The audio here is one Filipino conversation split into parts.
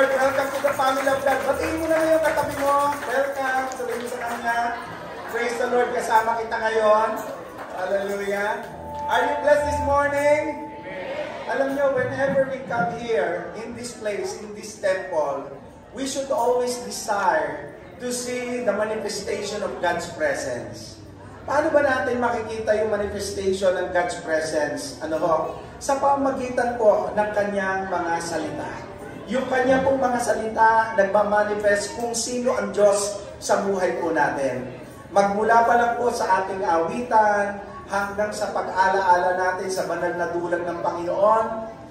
Lord. Welcome to the family of God. Batiin mo na ngayon katabi mo. Welcome. Sabihin mo sa kanya. Praise the Lord. Kasama kita ngayon. Hallelujah. Are you blessed this morning? Alam nyo, whenever we come here, in this place, in this temple, we should always desire to see the manifestation of God's presence. Paano ba natin makikita yung manifestation ng God's presence? Ano ho? Sa pamagitan po ng kanyang mga salita. Yung kanyang pong mga salita, nagmamanifest kung sino ang Diyos sa buhay po natin. Magmula pa lang po sa ating awitan, hanggang sa pag-alaala natin sa banal na dulang ng Panginoon,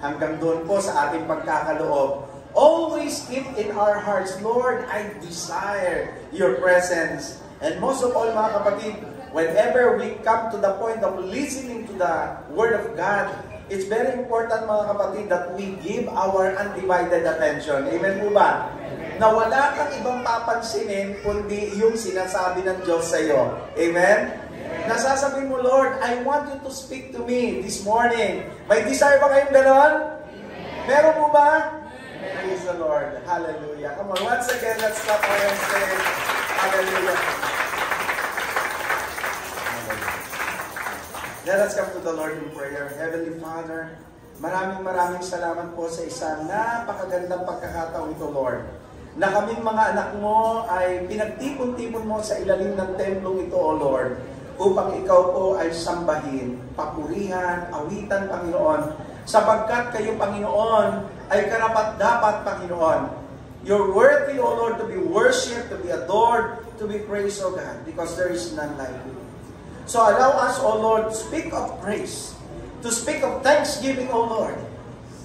hanggang doon po sa ating pagkakaloob. Always keep in our hearts, Lord, I desire your presence. And most of all, mga kapatid, whenever we come to the point of listening to the Word of God, it's very important, mga kapatid, that we give our undivided attention. Amen po ba? Na wala kang ibang papansinin, kundi yung sinasabi ng Diyos sa iyo. Amen? Nasasabi mo, Lord, I want you to speak to me this morning. May desire ba kayong gano'n? Meron mo ba? Praise the Lord. Hallelujah. Come on, once again, let's clap our hands and say, Hallelujah. Let us come to the Lord in prayer. Heavenly Father, maraming salamat po sa isang napakagandang pagkakataon ito, Lord. Na kaming mga anak mo ay pinagtipon-tipon mo sa ilalim ng templong ito, O Lord, upang ikaw po ay sambahin, papurihan, awitan, Panginoon, sapagkat kayo, Panginoon, ay karapat-dapat, Panginoon. You're worthy, O Lord, to be worshipped, to be adored, to be praised, O God, because there is none like you. So allow us, O Lord, to speak of praise, to speak of thanksgiving, O Lord,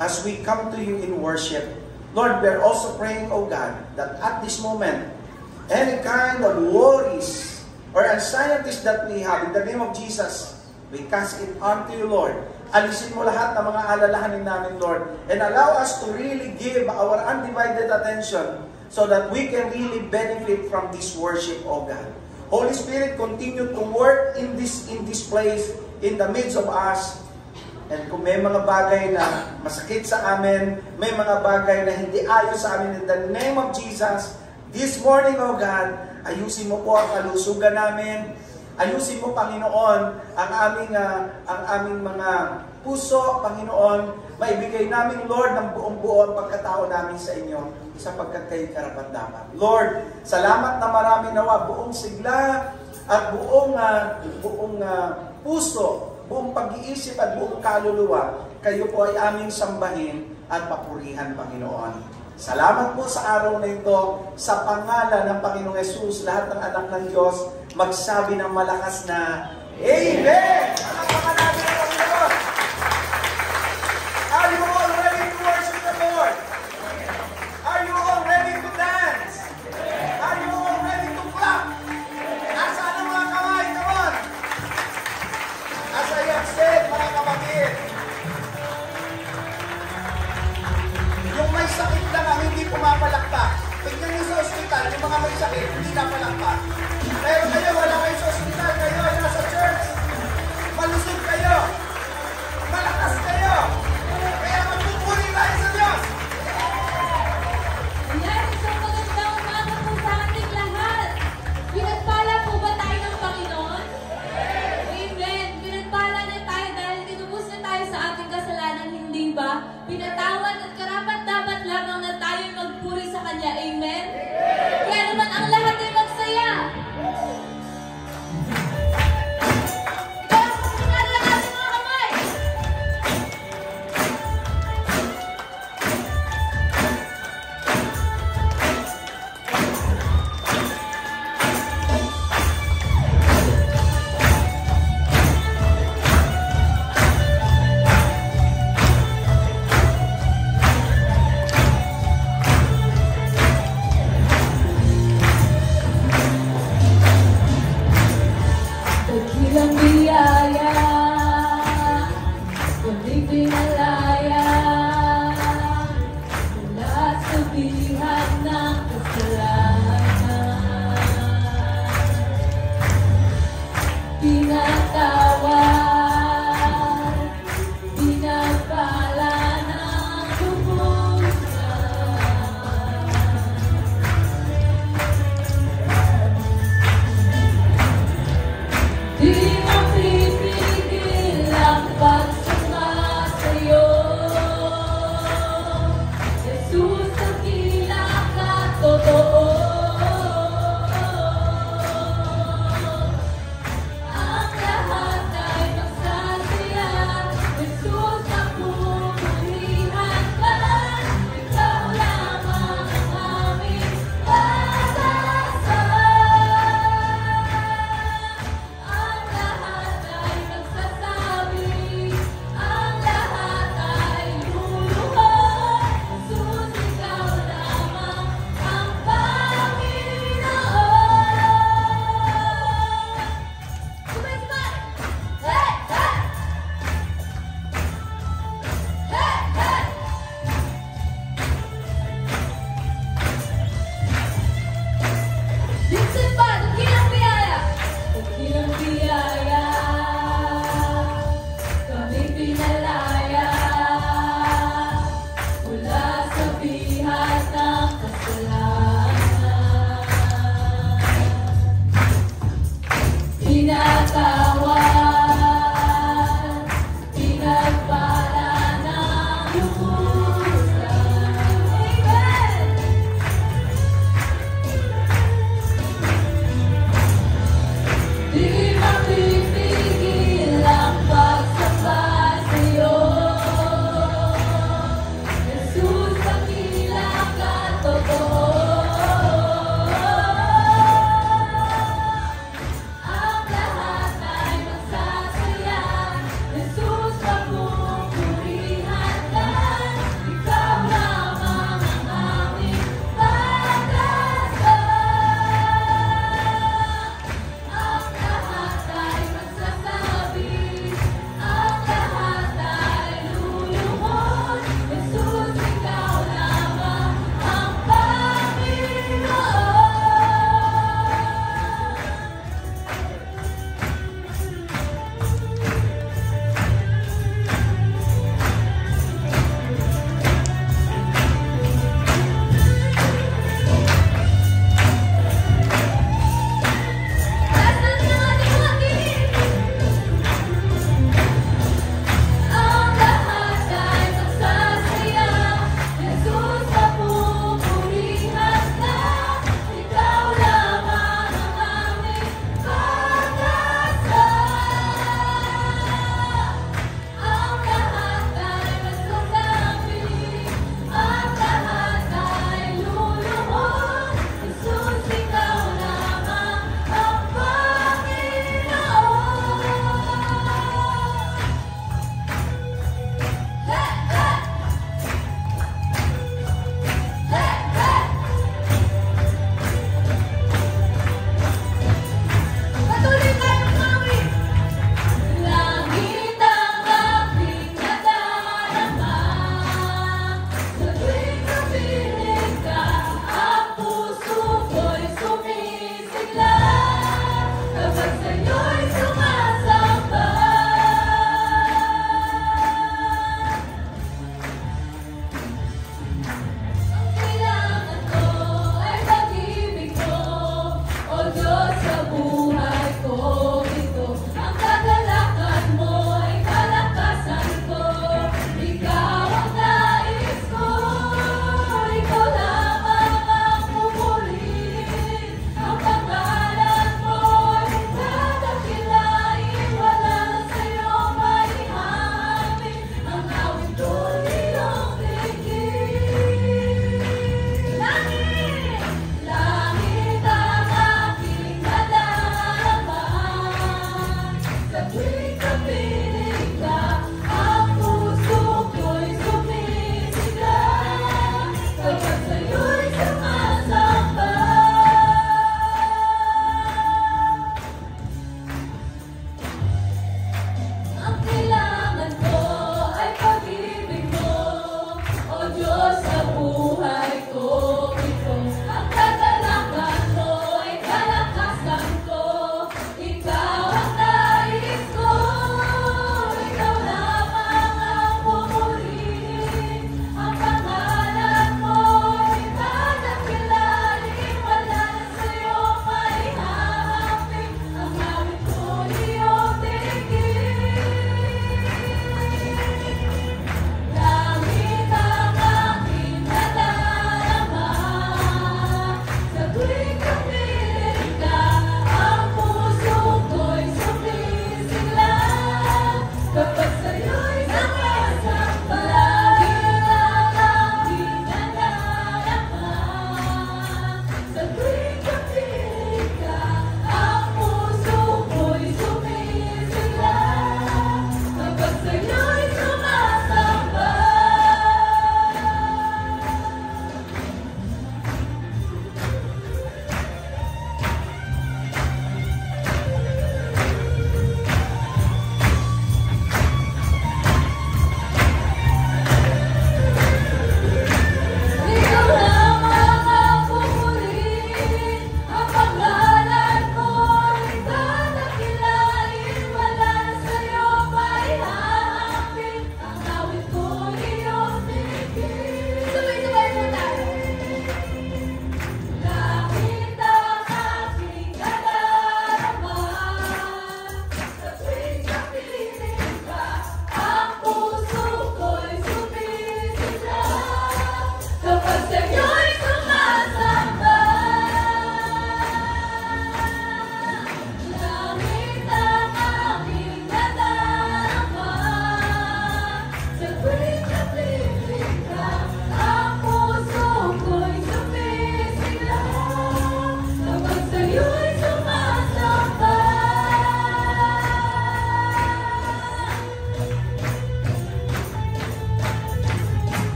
as we come to you in worship. Lord, we are also praying, O God, that at this moment, any kind of worries or anxieties that we have, in the name of Jesus, we cast it unto you, Lord. Alisin mo lahat ng mga alalahanin namin, Lord, and allow us to really give our undivided attention so that we can really benefit from this worship, O God. Holy Spirit, continue to work in this place, in the midst of us. And kung may mga bagay na masakit sa amin, may mga bagay na hindi ayos sa amin, in the name of Jesus, this morning, O God, ayusin mo po ang kalusugan namin. Ayusin mo, Panginoon, ang aming mga puso, Panginoon. Maibigay namin, Lord, ng buong-buo ang pagkatao namin sa inyo, sapagkat kayo karapat-dapat. Lord, salamat na marami nawa, buong sigla at buong puso, buong pag-iisip at buong kaluluwa, kayo po ay aming sambahin at papurihan, Panginoon. Salamat po sa araw na ito, sa pangalan ng Panginoong Yesus, lahat ng anak ng Diyos, magsabi ng malakas na, Amen! Palakpakan natin ang Panginoon! Are you all ready to worship the Lord? Are you all ready to dance? Are you all ready to clap? Nasaan ang mga kamay? Come on! As I have said, mga kapatid, yung may sakit lang ang hindi pumapalakpak. Tignan nyo sa ospital, yung mga may sakit, hindi napalakpak. Pero kayo, wala kayo sa ospital, kayo ay nasa church. Malusog kayo. Malakas kayo. Kaya magpupuri tayo sa Diyos. Ayan, isang magandang umaga po sa ating lahat. Pinagpala po ba tayo ng Panginoon? Amen. Pinagpala na tayo dahil tinubos na tayo sa ating kasalanan, hindi ba? Pinatawad at karapat dapat lamang na tayo magpuri sa Kanya. Amen? Kaya naman ang lahat ay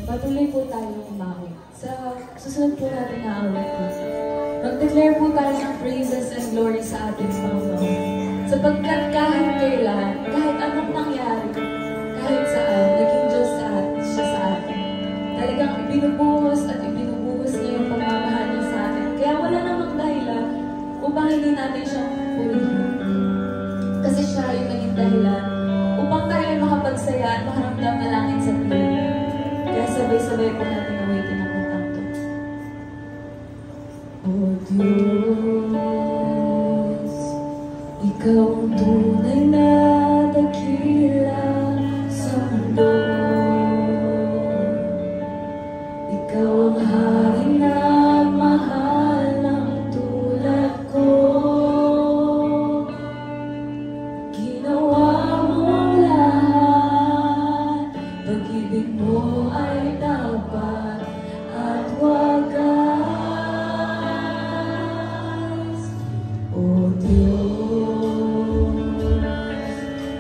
patuloy po tayong umawit. Sa susunod po natin na awit po, mag-declare po tayo ng praises and glory sa ating Panginoon. Sapagkat kahit kailan, kahit anong nangyari, kahit saan, naging Diyos siya sa atin. Talagang ibinubuhos at ibinubuhos niya yung pagmamahal niya sa atin. Kaya wala namang dahilan upang hindi natin siyang purihin. Kasi siya yung naging dahilan upang tayo makapagsaya at makaramdam na langit sa piling. Kaya sabay-sabay po natin awitin ang kantang to. O Diyos, Ikaw ang tunay na dakila sa mundo. Ikaw ang hari na mahal ng tulad ko. Ginawa mo lahat, pag-ibig mo ay tapat at wagas. O Diyos,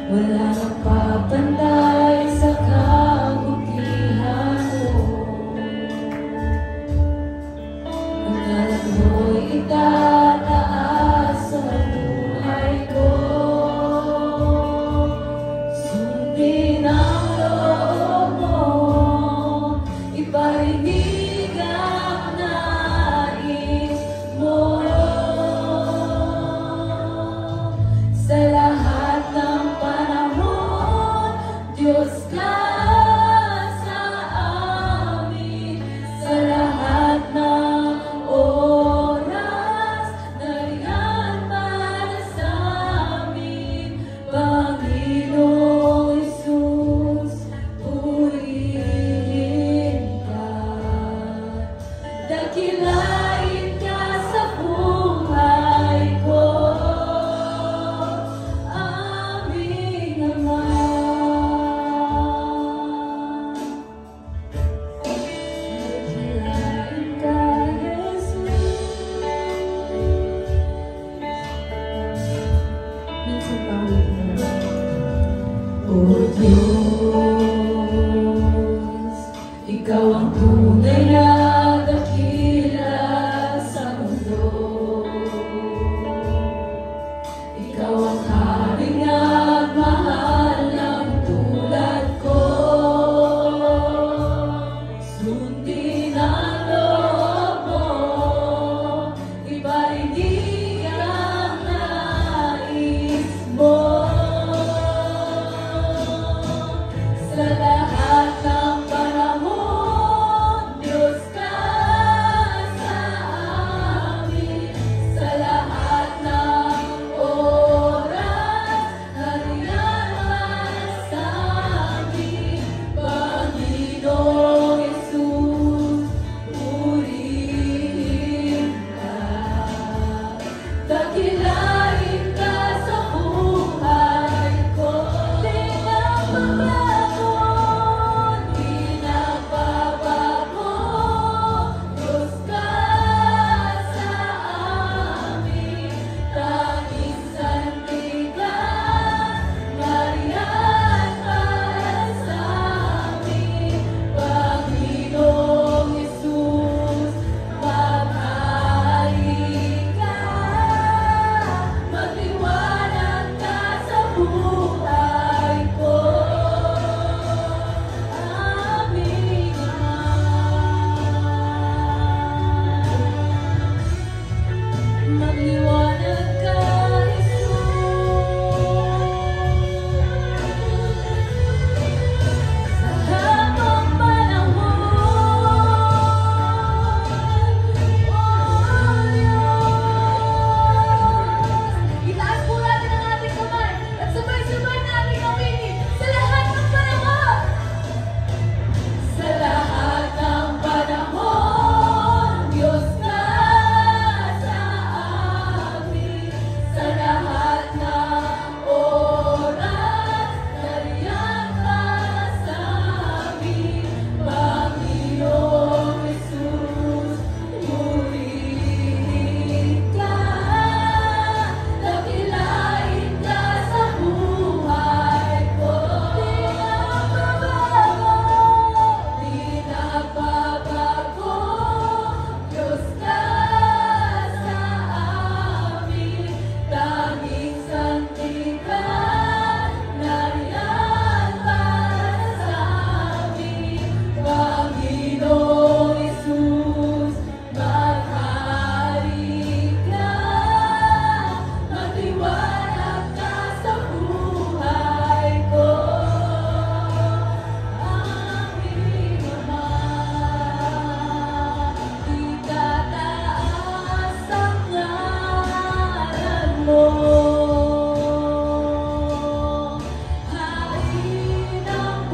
wala nang papantay sa kabutihan mo. Ang ngalan mo'y itataas sa buhay ko. Sundin ang loob mo, iparinig ang nais mo. Sa lahat ng panahon, Diyos ka sa amin. Sa lahat ng oras, nariyan para sa amin. Panginoong Hesus, purihin ka. Dakilain ka sa buhay ko. Aming Ama.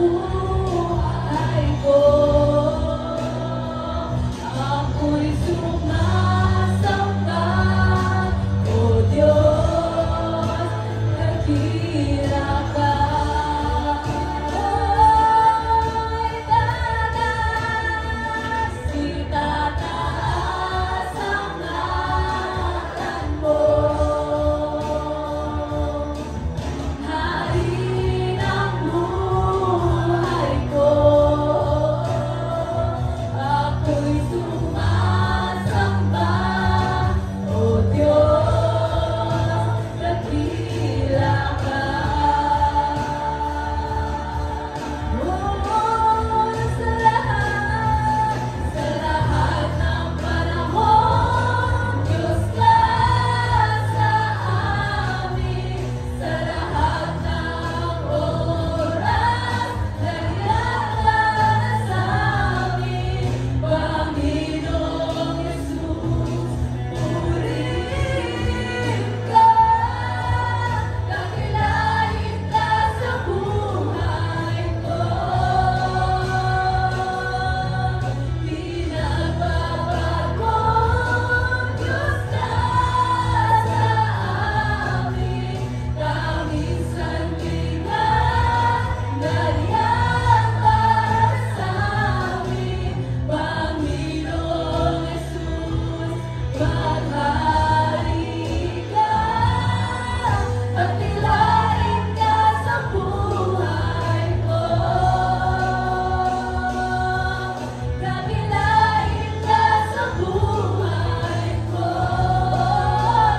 buhay ko. Ako'y sumasamba, O Diyos, dakila ka. Ako'y tatas, itataas ang ngalan mo. Hari ng buhay ko, ako'y sumasamba, O Diyos, dakila ka. Sa lahat ng panahon, Diyos ka sa amin. Sa lahat ng oras, nariyan ka na sa amin. Panginoong Yesus, purihin ka. Dakilain ka sa buhay ko. Pinagbabago, Diyos ka sa amin. Tanging sandigan, nariyan para sa amin. Panginoong Yesus, maghari ka. Dakilain ka sa buhay ko. Dakilain ka sa buhay ko,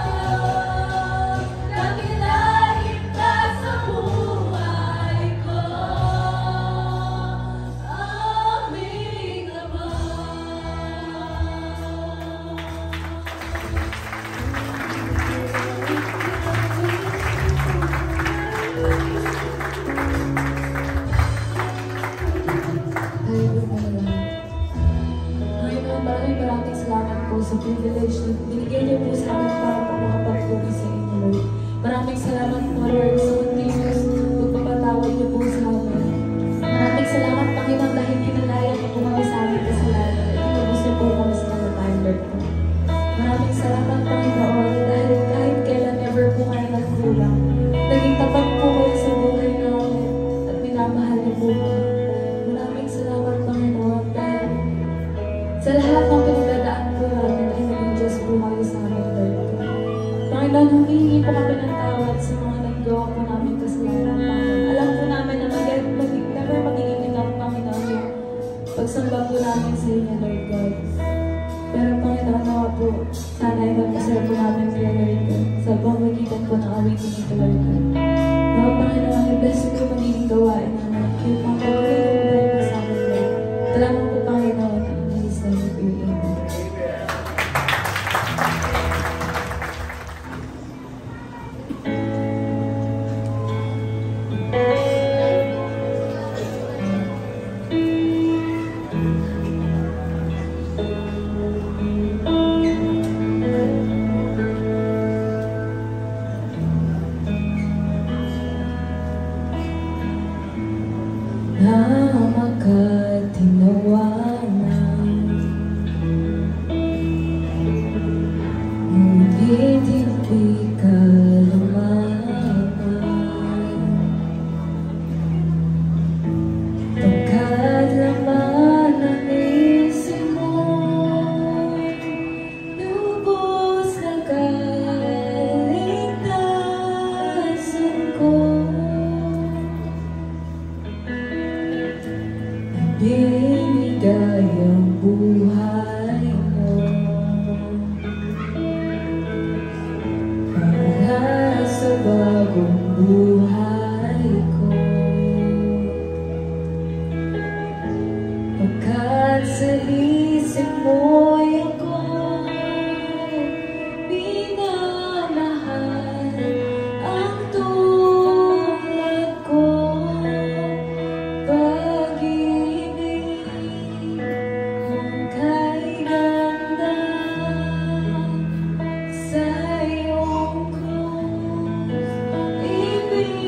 Diyos. Dakilain ka sa buhay ko, aming Ama. Ngayon, maraming salamat po sa privilege na binigyan niyo po sa amin para po makapagpugay sa inyo, Lord. Maraming salamat po, Lord, sa continuous pagpapatawad niyo po sa amin. Maraming salamat, Panginoon, dahil pinalaya niyo po kami sa aming kasalanan at inubos niyo po kami sa kamatayan, Lord. Maraming salamat, Panginoon, dahil kahit kailan never po kayo nagkulang. Naging tapat po kayo sa buhay namin at minamahal niyo po kami. Maraming salamat, Panginoon, dahil sa lahat ng pinagdadaan po namin ay naging Diyos po kayo sa amin, Lord. Panginoon, humingi po kami ng tawad sa mga naggawa po namin kasalanan, Panginoon. Alam po namin na never magiging enough, Panginoon, yung pagsamba po namin sa inyo, Lord God. Pero Panginoon, nawa po, sana ay magpasaya po namin kayo, Lord God, sa pamagitan po ng awitin nito, Lord God. Nawa, Panginoon, i-bless po yung magiging gawain namin. Kayo pang pagkakas po sa amin, Lord. Salamat po, Panginoon, ang nagis na sa iyo. Amen. Na makatinawanan, ngunit hindi ka lumaban. Pagkat laman ang isip mo, lubos na kaligtasan ko. Binigay ang buhay mo para sa bagong buhay ko. Pagkat sa isip mo'y ako minamahal ang tulad ko. Pag-ibig mong kay ganda sa iyong krus, ibinuhos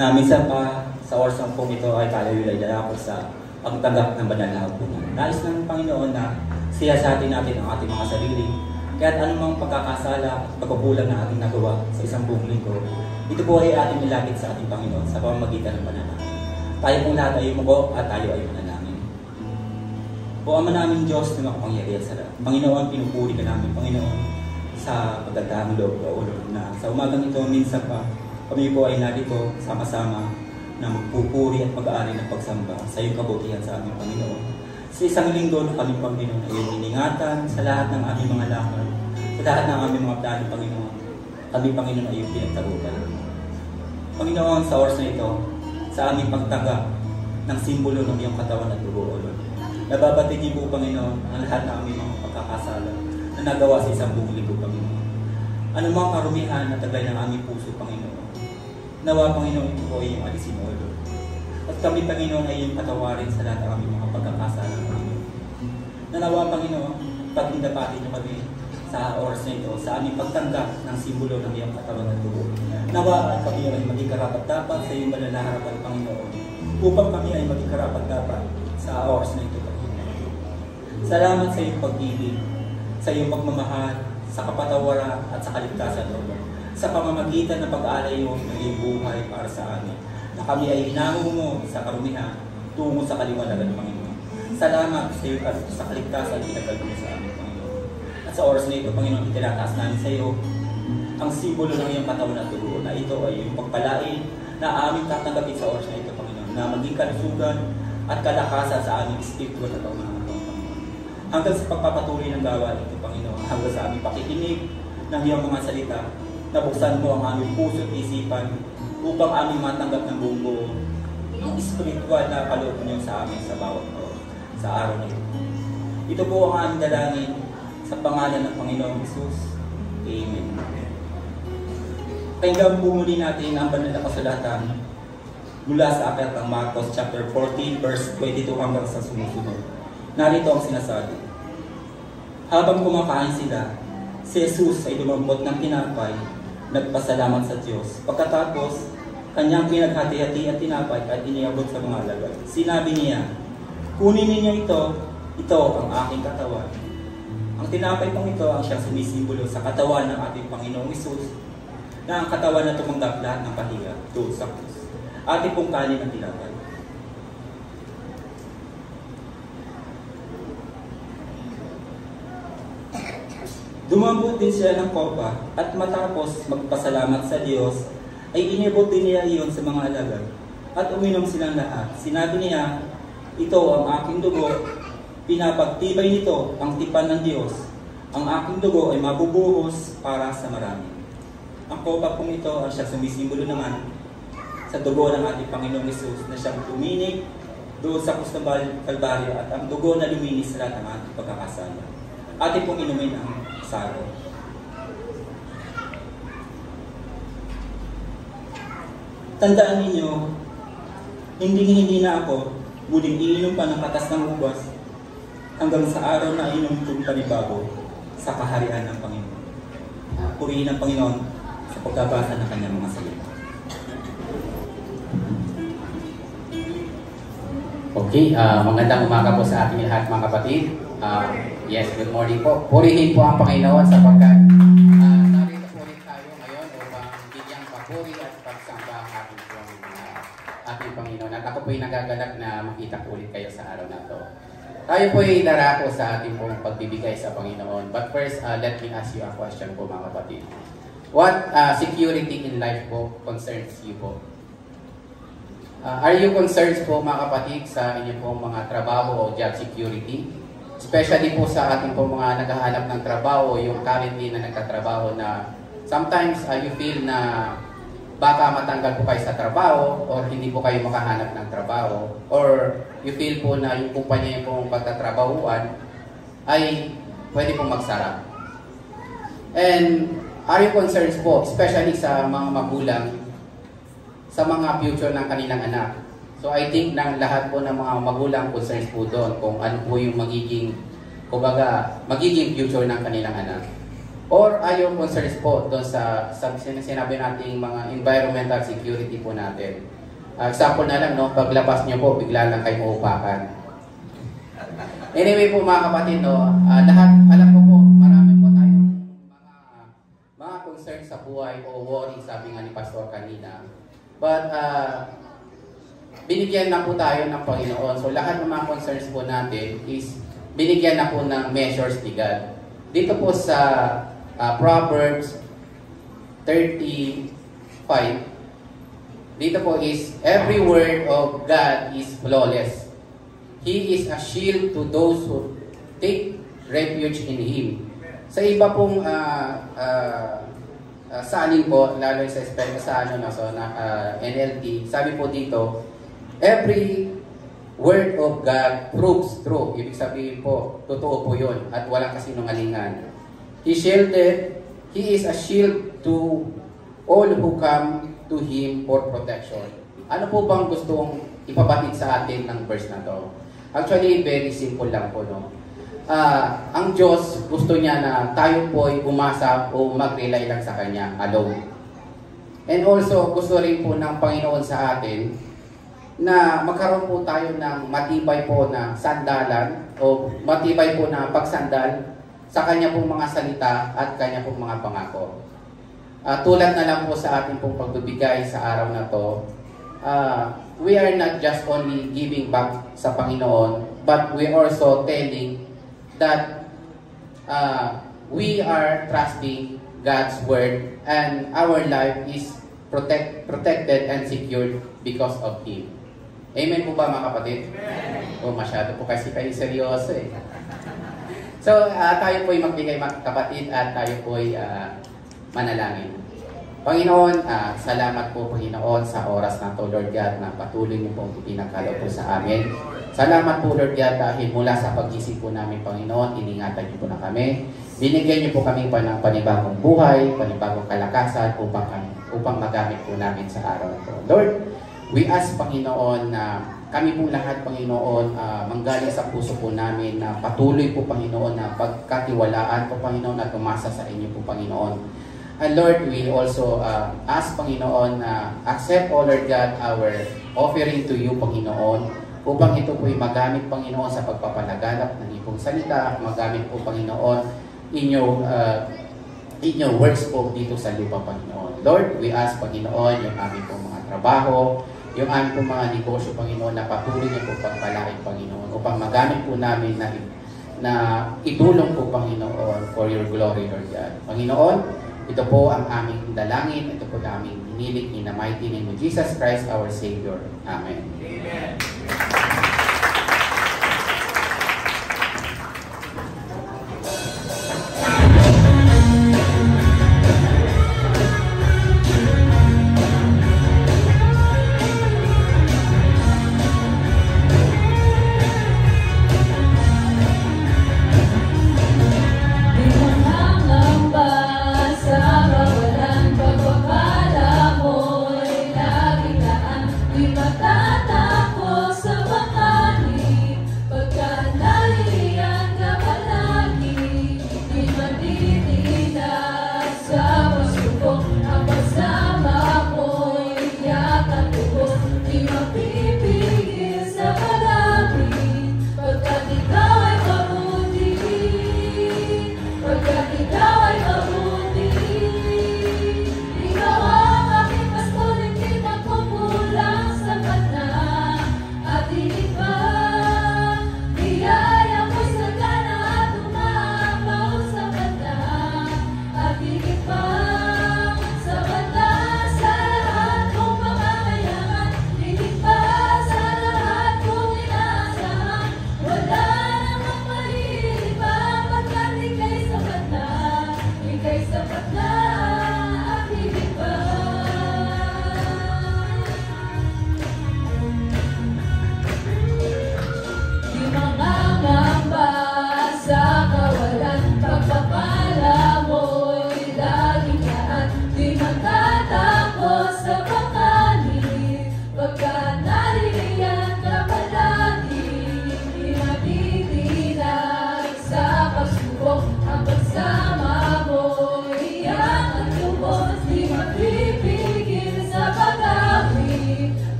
na minsan pa sa oras pong ito ay tayo dala ako sa pagtanggap ng banal na hapunan. Nais ng Panginoon na siyasatin natin ang ating mga sarili. Kaya't anumang pagkakasala at pagkukulang na ating nagawa sa isang buong linggo, ito po ay ating ilapit sa ating Panginoon sa pamamagitan ng panalangin. Tayo pong lahat ay umuko at tayo ay manalangin. O Ama namin Diyos na makapangyarihan sa lahat. Panginoon, pinupuri ka namin, Panginoon, sa pagkataang loob o Lord, na sa umagang ito, minsan pa, kami po ay narito sama-sama na magpupuri at mag-aari ng pagsamba sa iyong kabutihan sa aming Panginoon. Sa isang linggo na kami, Panginoon, ay iyong iningatan sa lahat ng aming mga lakad, sa lahat ng aming mga plano, Panginoon. Kami, Panginoon, ay iyong pinagtagupan. Panginoon, sa oras na ito, sa aming pagtaga ng simbolo ng iyong katawan at dugo, O Lord, nababatid niyo po, Panginoon, ang lahat ng aming mga pagkakasala na nagawa sa isang buong linggo, Panginoon. Ano mga karumihan na taglay ng aming puso, Panginoon. Nawa, Panginoon, ito po ay iyong alisin, O Lord. At kami, Panginoon, ay iyong patawarin sa lahat ng aming mga pagkakasala, Panginoon. Nanawa, Panginoon, pag-indapatin niyo kami sa oras na ito, sa aming pagtanggap ng simbolo ng iyong katawan at dugo. Nawa, at kami ay maging karapat-dapat sa iyong banal na harapan, Panginoon, upang kami ay maging karapat-dapat sa oras na ito, Panginoon. Salamat sa iyong pag-ibig, sa iyong pagmamahal, sa kapatawaran at sa kaligtasan, Lord. Sa pamamagitan ng pag-alay mo ng iyong buhay para sa amin, na kami ay hinango mo sa karumihan tungo sa kaliwanagan ng Panginoon. Salamat sa iyo sa kaligtasan pinagkaloob mo sa amin, Panginoon. At sa oras na ito, Panginoon, itinataas namin sa iyo ang simbolo ng iyong katawan at dugo, na ito ay iyong pagpalain na aming tatanggapin sa oras na ito, Panginoon, na maging kalusugan at kalakasan sa aming spiritual at pangangalaman, Panginoon. Hanggang sa pagpapatuloy ng gawa ito, Panginoon, hanggang sa aming pakikinig ng iyong mga salita, nabuksan mo ang aming puso at isipan upang aming matanggap ng buong buo yung spiritual na kaloob niyo sa amin sa bawat sa araw na ito. Ito po ang aming dalangin sa pangalan ng Panginoong Hesus. Amen. Pakinggan po muli natin ang banal na kasulatan mula sa aklat ng Marcos chapter 14 verse 22 hanggang sa sumusunod. Narito ang sinasabi. Habang kumakain sila, si Jesus ay lumambot ng tinapay, nagpasalamat sa Diyos. Pagkatapos, kanyang pinaghati-hati at tinapay at iniabot sa mga alagad. Sinabi niya, kunin ninyo ito ang aking katawan. Ang tinapay pong ito ang siyang sumisimbolo sa katawan ng ating Panginoong Hesus, na ang katawan na tumanggap lahat ng kahiya doon sa krus. Ating pong kanin ang tinapay. Dumambot din sila ng kopa at matapos magpasalamat sa Diyos, ay inibot din niya iyon sa mga alagad at uminom silang lahat. Sinabi niya, ito ang aking dugo, pinapagtibay nito ang tipan ng Diyos. Ang aking dugo ay mabubuhos para sa marami. Ang kopa pong ito ang siyang sumisimbolo naman sa dugo ng ating Panginoong Hesus na siyang tuminig doon sa krus ng Kalbaryo at ang dugo na luminis sa lahat ng ating pagkakasala. Ating pong inumin ang saro. Tandaan ninyo, hindi na ako muling iinom pa ng katas ng ubas hanggang sa araw na inom itong panibago sa kaharian ng Panginoon. Purihin ang Panginoon sa pagbabasa ng kanyang mga salita. Okay, magandang umaga po sa ating lahat mga kapatid. Yes, good morning po. Purihin po ang Panginoon sapagkat narito po ulit tayo ngayon upang bigyang papuri at pagsamba ang ating Panginoon. At ako po ay nagagalak na makita po ulit kayo sa araw na ito. Tayo po ay darako sa ating pong pagbibigay sa Panginoon. But first, let me ask you a question po mga kapatid. What security in life po concerns you po? Are you concerned po mga kapatid sa inyong pong mga trabaho o job security? Especially po sa ating pong mga naghahanap ng trabaho, yung currently na nagtatrabaho na sometimes you feel na baka matanggal po kayo sa trabaho or hindi po kayo makahanap ng trabaho or you feel po na yung kumpanya yung pong pagtatrabahuan ay pwede pong magsara. And are you concerned po, especially sa mga magulang, sa mga future ng kanilang anak? So I think ng lahat po ng mga magulang concerns po doon kung ano po yung magiging future ng kanilang anak. Or ayaw concerns po doon sa sinabi nating mga environmental security po natin. Example na lang, no? Paglabas niyo po, bigla lang kayo uupakan. Anyway po mga kapatid, no? Lahat, alam ko po, marami po tayong mga concern sa buhay o worry, sabi nga ni Pastor kanina. But, binigyan na po tayo ng Panginoon. So, lahat ng mga concerns po natin is binigyan na po ng measures ni God. Dito po sa Proverbs 35, dito po is, every word of God is flawless. He is a shield to those who take refuge in Him. Sa iba pong salin po, lalo sa NLT, sabi po dito, every word of God proves true. Ibig sabihin po, totoo po yun at walang kasinungalingan. He is a shield to all who come to Him for protection. Ano po bang gustong ipabatid sa atin ng verse na to? Actually, very simple lang po, no? Ang Diyos, gusto niya na tayo po ay umasa o mag-rely lang sa Kanya, alone. And also, gusto rin po ng Panginoon sa atin na magkaroon po tayo ng matibay po na sandalan o matibay po na pagsandal sa Kanya pong mga salita at Kanya pong mga pangako. Tulad na lang po sa ating pong pagbibigay sa araw na to, we are not just only giving back sa Panginoon, but we are also telling that we are trusting God's Word and our life is protected and secured because of Him. Amen po ba mga kapatid? O masyado po kasi kayo seryoso eh. So tayo po ay magbigay mga kapatid at tayo po ay manalangin. Panginoon, salamat po Panginoon sa oras na to Lord God na patuloy niyo pong ipinagkaloob po sa amin. Salamat po Lord God dahil mula sa pag-isip po namin Panginoon, iningatan niyo po na kami. Binigyan niyo po kami pa ng panibagong buhay, panibagong kalakasan upang magamit po namin sa araw na to. Lord, we ask Panginoon na kami po lahat Panginoon manggaling sa puso po namin na patuloy po Panginoon na pagkatiwalaan po Panginoon at umasa sa inyo po Panginoon. And Lord, we also ask Panginoon na accept, O Lord God, our offering to you, Panginoon, upang ito po'y magamit, Panginoon, sa pagpapalaganap ng iyong salita, magamit po, Panginoon, inyong works po dito sa lupa, Panginoon. Lord, we ask, Panginoon, yung aming pong mga trabaho, yung aming pong mga negosyo, Panginoon, na patuloy niyo po pagpalain, Panginoon, upang magamit po namin na itulong po, Panginoon, for your glory, Lord God. Panginoon, ito po ang aming dalangin, ito po ang aming hiniling in the mighty name of Jesus Christ, our Savior. Amen. Amen. Matatapos sa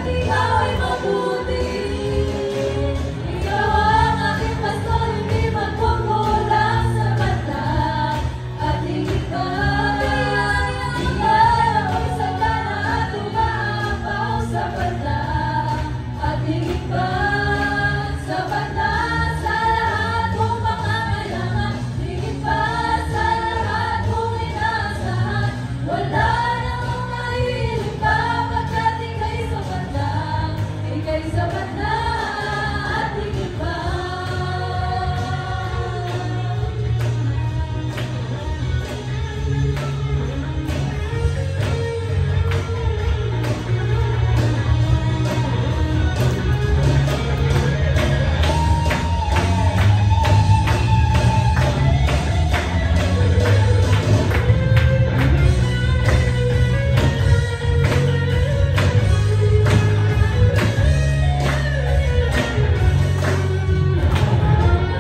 at ikaw ay mabuti. Ikaw ang aking pastor, hindi magkukulang sa bata. At higit pa, ikaw ay sagana at umaapaw sa bata. At higit pa, sa bata, sa lahat mong pangangailangan. Higit pa, sa lahat mong inaasahan. Wala namang mahilig pa, pagkat ika'y sapat lang. Ika'y sapat na at higit pa.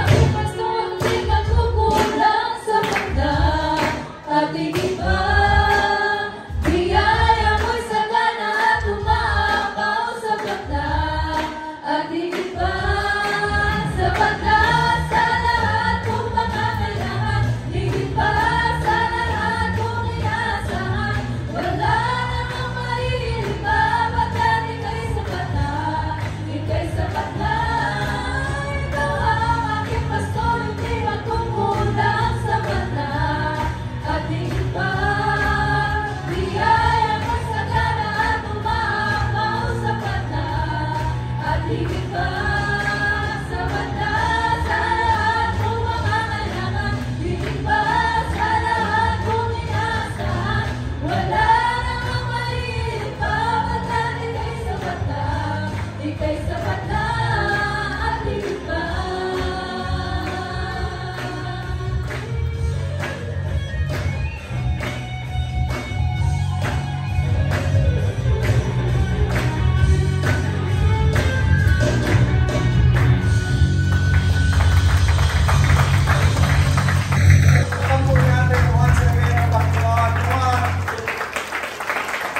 Aking pastor, hindi magkukulang sa banda. At higit pa, biyaya mo'y sagana at umaapaw sa banda. At higit pa, sa banda, sa lahat mong pangangailangan. Higit pa, sa lahat mong inaasahan. Wala namang mahilig pa, pagkat ika'y sapat na. Ika'y sapat na. Ikaw ang aking pastor, hindi magkukulang sa banda. At higit pa, biyaya mo'y sagana at umaapaw sa banda. At higit pa, sa banda, sa lahat mong pangangailangan. Higit pa, sa lahat mong inaasahan. Wala namang mahilig pa, pagkat ika'y sapat na. Ika'y sapat na at higit pa. Welcome po natin once again ang Panginoon. Come on.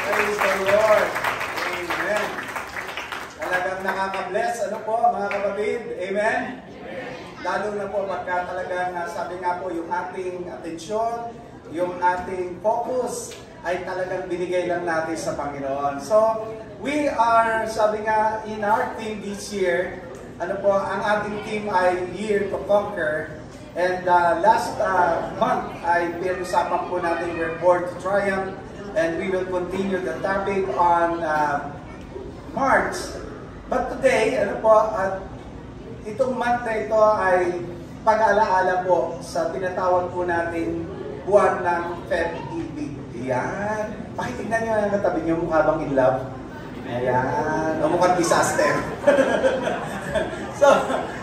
Praise the Lord. Amen. Talagang nakaka-bless. Ano po mga kapatid? Amen? Lalo na po pagka talagang sabi nga po yung ating atensyon, yung ating focus ay talagang binigay lang natin sa Panginoon. So, we are, sabi nga, in our team this year, ano po, ang ating team ay Year to Conquer. And last month ay pinag-usapan po natin we're born to triumph, and we will continue the topic on March. But today, ano po, itong month na ito ay pag-alaala po sa tinatawag po natin buwan ng Feb-ibig. Yan. Pakitignan nyo ang katabi nyo mukha bang in love? Ayan. O mukhang disaster. So,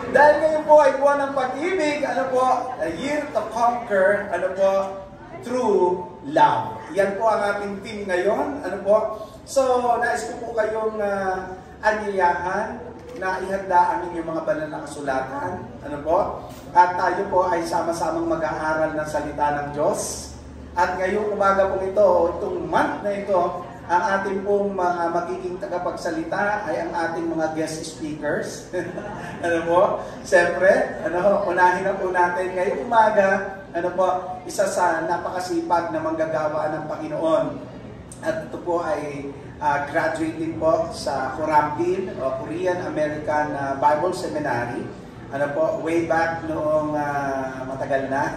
dahil ngayon po ay buwan ng pag-ibig, ano po, a year to conquer, ano po, through love. Yan po ang ating team ngayon, ano po. So, nais ko po kayong anyayahan na ihanda ang inyong mga banal na kasulatan, ano po. At tayo po ay sama-samang mag-aaral ng salita ng Diyos. At ngayong umaga po ito, itong month na ito, ang ating pong mga magiging tagapagsalita ay ang ating mga guest speakers. Ano po? Siyempre, unahin na po natin ngayong umaga, ano po, isa sa napakasipag na manggagawa ng Panginoon. At ito po ay graduating po sa Korampin, o Korean American Bible Seminary. Ano po, way back noong matagal na,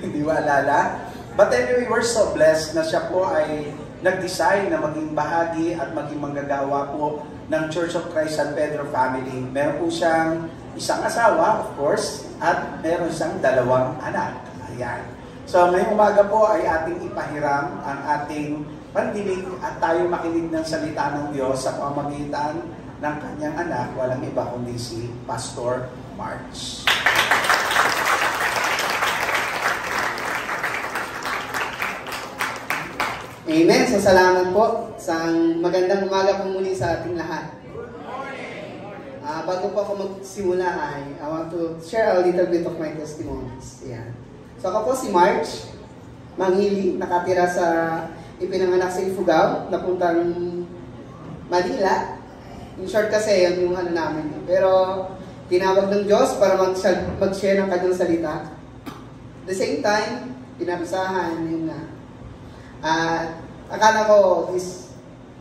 hindi maalala. But anyway, we're so blessed na siya po ay nag-decide na maging bahagi at maging manggagawa po ng Church of Christ San Pedro Family. Meron po siyang isang asawa, of course, at meron siyang 2 anak. Ayan. So, ngayong umaga po ay ating ipahiram ang ating pandinig at tayo makinig ng salita ng Diyos sa pamamagitan ng kanyang anak, walang iba kundi si Pastor March. Amen. So, salamat po. Magandang umaga po muli sa ating lahat. Bago po ako magsimula ay, I want to share a little bit of my testimonies. Yeah. So, ako po si March Manghili, nakatira sa ipinanganak sa Ifugao, napuntang Manila. In short kasi, yun yung ano namin. Pero, tinawag ng Diyos para mag-share ng kanyang salita. At the same time, pinarusahan, yun nga. At akala ko,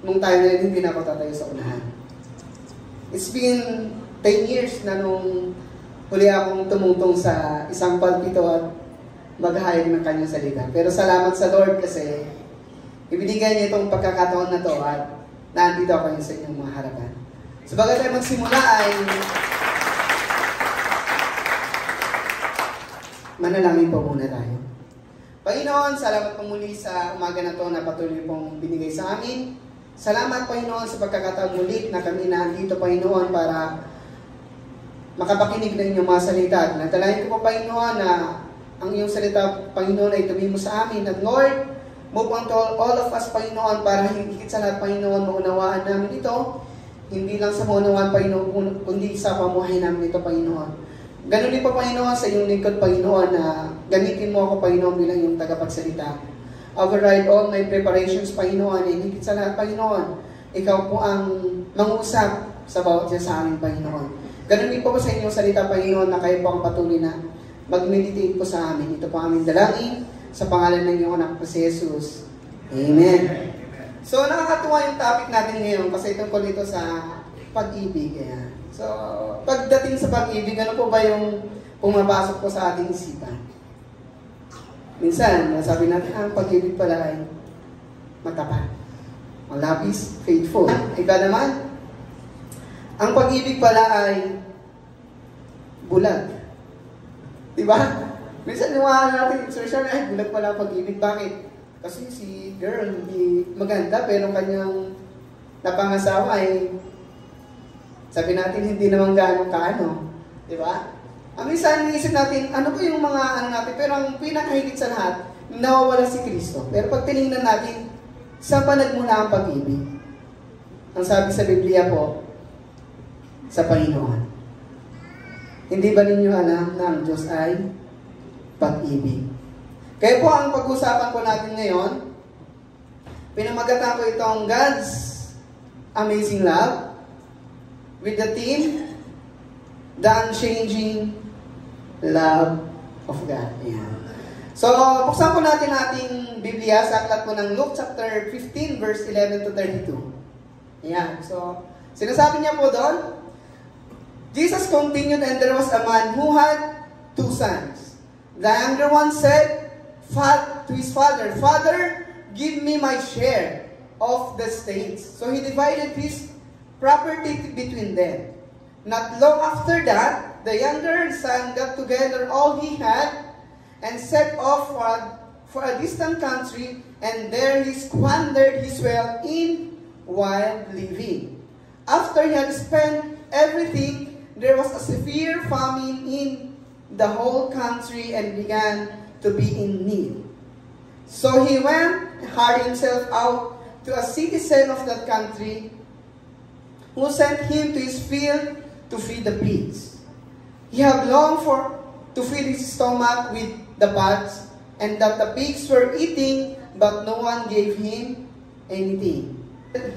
nung time na yun, hindi na ako tatayo sa unahan. It's been 10 years na nung huli akong tumutong sa isang pulpito at maghahayag ng kanyang salita. Pero salamat sa Lord kasi ibinigay niya itong pagkakataon na to at nandito ako yun sa inyong mga harapan. So bago tayo magsimula ay manalangin po muna tayo. Panginoon, salamat po muli sa umaga na to na patuloy pong binigay sa amin. Salamat, Panginoon, sa pagkakataon muli na kami nandito, Panginoon, para makapakinig ng inyong mga salita. At natalayan ko po, Panginoon, na ang iyong salita, Panginoon, ay tumimo sa amin. At Lord, move on to all of us, Panginoon, para higit sa lahat, Panginoon, maunawaan namin ito. Hindi lang sa maunawaan, Panginoon, kundi sa pamuhay namin ito, Panginoon. Ganun din po, Panginoon, sa iyong lingkod, Panginoon, na gamitin mo ako, Panginoon, bilang iyong tagapagsalita. Override all my preparations, Panginoon, and higit sa lahat, Panginoon, ikaw po ang mangusap sa bawat siya sa amin, Panginoon. Ganun din po sa inyong salita, Panginoon, na kayo po ang patuloy na mag-meditate po sa amin. Ito po aming dalangin sa pangalan ng iyong anak po si Jesus. Amen. So, nakakatuwa yung topic natin ngayon kasi tungkol ito sa pag-ibig. Ayan. So, pagdating sa pag-ibig, ano po ba yung pumapasok po sa ating isipan? Minsan, sabi natin, ang pag-ibig pala ay matapat. Ang labis, faithful. Iba naman, ang pag-ibig pala ay bulag. Diba? Minsan, niwala natin, social ay bulag pala pag-ibig. Bakit? Kasi si girl, hindi maganda, pero kanyang napangasawa ay, sabi natin, hindi naman gano'ng kaano. Diba? Ang minsan, iniisip natin, ano ba yung mga ano natin, pero ang pinakahigit sa lahat, nawawala si Kristo. Pero pag tinignan natin, saan pa nagmula ang pag-ibig? Ang sabi sa Biblia po, sa Panginoon. Hindi ba ninyo alam na ang Diyos ay pag-ibig? Kaya po ang pag-usapan po natin ngayon, pinamagatan ko itong God's Amazing Love with the theme, The Unchanging Love of God. Ayan. So, buksan po natin ating Biblia sa aklat po ng Luke chapter 15 verse 11 to 32. Ayan. So, sinasabi niya po doon, Jesus continued, and there was a man who had 2 sons. The younger one said to his father, "Father, give me my share of the estates." So he divided his property between them. Not long after that, the younger son got together all he had and set off for a distant country, and there he squandered his wealth in wild living. After he had spent everything, there was a severe famine in the whole country and began to be in need. So he went, hired himself out to a citizen of that country, who sent him to his field to feed the pigs. He had longed to fill his stomach with the pods, and that the pigs were eating, but no one gave him anything.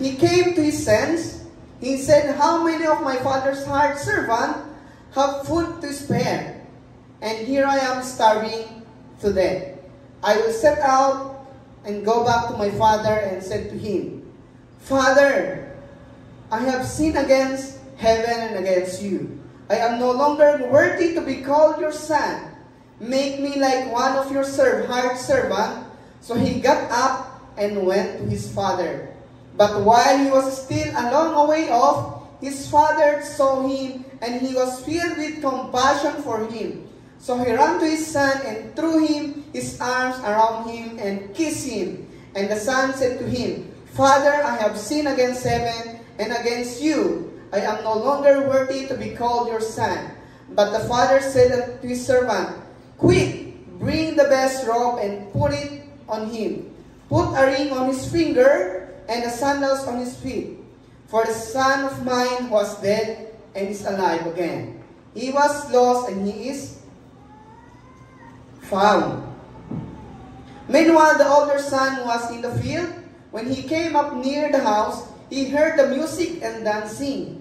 He came to his senses. He said, "How many of my father's hired servants have food to spare? And here I am starving to death. I will set out and go back to my father," and said to him, "Father, I have sinned against heaven and against you. I am no longer worthy to be called your son. Make me like one of your hired servants." So he got up and went to his father. But while he was still a long way off, his father saw him, and he was filled with compassion for him. So he ran to his son and threw his arms around him and kissed him. And the son said to him, "Father, I have sinned against heaven and against you. I am no longer worthy to be called your son." But the father said to his servant, "Quick, bring the best robe and put it on him. Put a ring on his finger and the sandals on his feet. For the son of mine was dead and is alive again. He was lost and he is found." Meanwhile, the older son was in the field. When he came up near the house, he heard the music and dancing.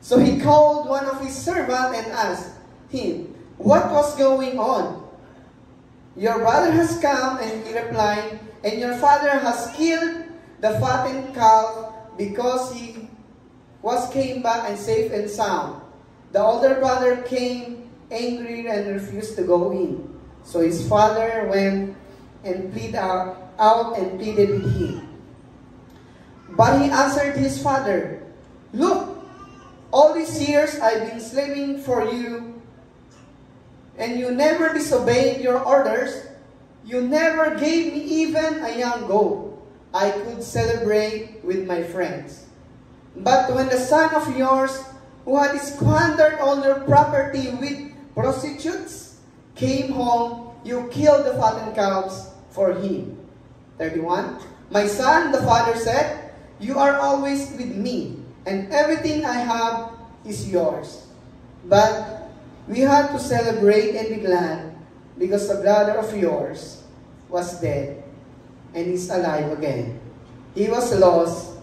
So he called one of his servants and asked him, "What was going on?" "Your brother has come," and he replied, "and your father has killed the fattened calf because he came back and safe and sound." The older brother came angry and refused to go in. So his father went and pleaded out and pleaded with him. But he answered his father, "Look, all these years I've been slaving for you, and you never disobeyed your orders. You never gave me even a young goat I could celebrate with my friends. But when the son of yours, who had squandered all your property with prostitutes, came home, you killed the fattened calves for him." 31. "My son," the father said, "you are always with me, and everything I have is yours. But we had to celebrate and be glad because the brother of yours was dead and is alive again. He was lost,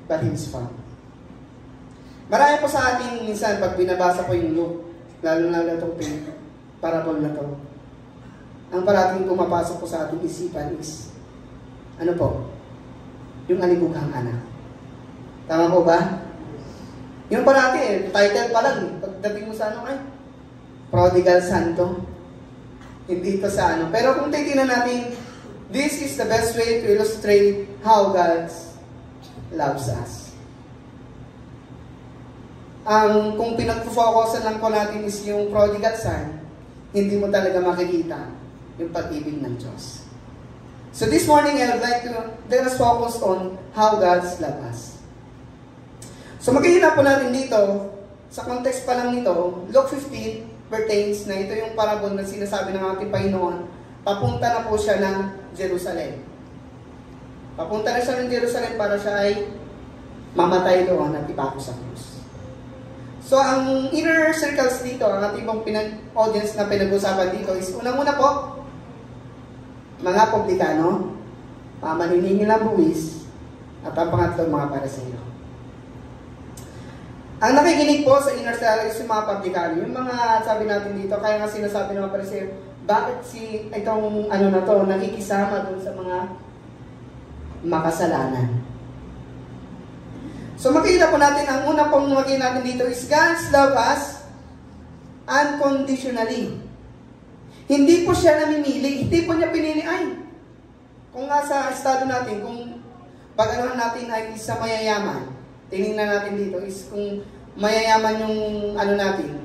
but he is found." Marami po sa ating minsan pag binabasa ko yung Luke, lalo-lalo itong parable na to, ang parating pumapasok po sa ating isipan is, ano po? Yung alibughang anak. Tama po ba? Yung parati title pa lang, pagdating mo sa ano, Prodigal Son to. Hindi ito sa ano. Pero kung titignan natin, this is the best way to illustrate how God loves us. Kung pinag-focusan lang po natin is yung prodigal son, hindi mo talaga makikita yung pag-ibig ng Diyos. So this morning, I would like to let us focus on how God loves us. So makikita po natin dito, sa context pa lang nito, Luke 15 pertains na ito yung parable na sinasabi ng ating Panginoon, papunta na po siya ng Jerusalem. Papunta na siya ng Jerusalem para siya ay mamatay doon at ipako sa krus. So, ang inner circles dito, ang ating pong audience na pinag-usapan dito is, unang-una po, mga publikano, maniningil ng buwis, at ang pangatlo, mga Pariseo. Ang nakikinig po sa inner circles yung mga publikano, yung mga, sabi natin dito, kaya nga sinasabi ng mga Pariseo, bakit itong na to, nakikisama dun sa mga makasalanan. So makikita po natin, ang una pong makikita natin dito is God's love us unconditionally. Hindi po siya namimili, hindi po niya pinili. Kung nga sa estado natin, kung pag-aralan natin ay isa mayayaman, tinignan natin dito is kung mayayaman yung natin,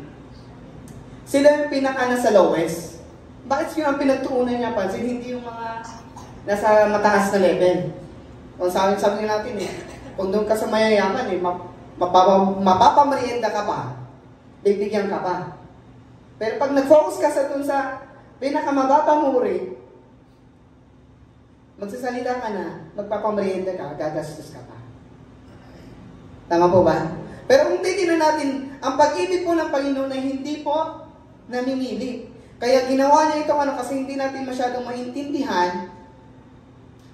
sila yung nasa lowest. Bakit yun ang pinagtuunan niya pansin? Hindi yung mga nasa mataas na level. Kung sabi natin kung doon ka sa mayayaman, mapapamerienda ka pa, bibigyan ka pa. Pero pag nag-focus ka doon sa pinakamababang uri, magsasalita ka na, magpapamerienda ka, gagastos ka pa. Tama po ba? Pero kung titignan natin, ang pag-ibig po ng Panginoon ay hindi po namimili. Kaya ginawa niya itong kasi hindi natin masyadong maintindihan,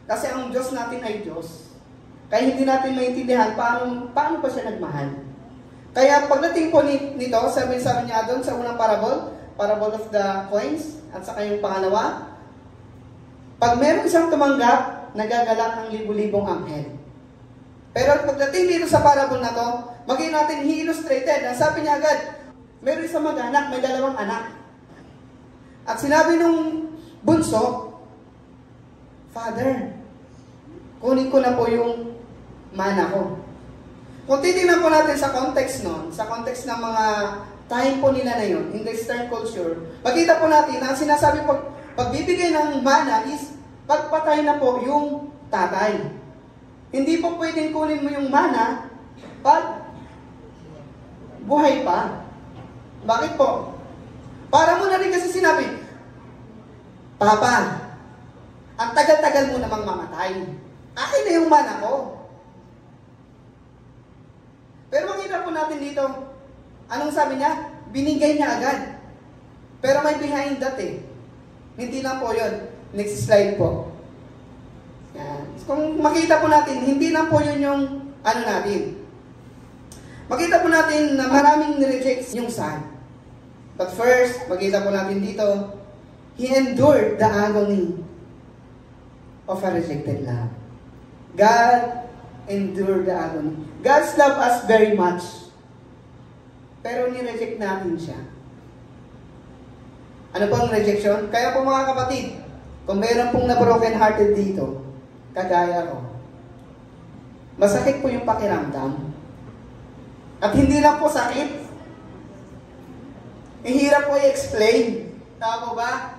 kasi ang Diyos natin ay Diyos. Kaya hindi natin maintindihan paano pa siya nagmahal. Kaya pagdating po nito, sabi niya doon sa unang parable of the coins, at saka yung pangalawa, pag meron siyang tumanggap, nagagalak ang libu-libong anghel. Pero pagdating dito sa parable na to, maging natin i-illustrated. Ang sabi niya agad, meron isang mag-anak, may 2 anak. At sinabi nung bunso, "Father, kunin ko na po yung mana ko." Kung titignan po natin sa context nun, sa context ng mga time po nila na yun, in the Eastern culture, makita po natin na ang sinasabi pagbibigay ng mana is pagpatay na po yung tatay. Hindi po pwedeng kunin mo yung mana pag buhay pa. Bakit po? Para mo na rin kasi sinabi, "Papa, ang tagal-tagal mo namang mamatay. Akin na yung mana ko." Pero makita po natin dito, anong sabi niya? Binigay niya agad. Pero may behind that Hindi lang po yun. Next slide po. Yan. Kung makita po natin, hindi lang po yun yung ano natin. Makita po natin na maraming nireject yung son. But first, makita po natin dito, he endured the agony of a rejected love. God endured the agony. God's love us very much. Pero nireject natin siya. Ano po ang rejection? Kaya po mga kapatid, kung mayroon pong na-broken hearted dito, kagaya ko, masakit po yung pakiramdam. At hindi lang po sakit. Hirap po i-explain. Tama po ba?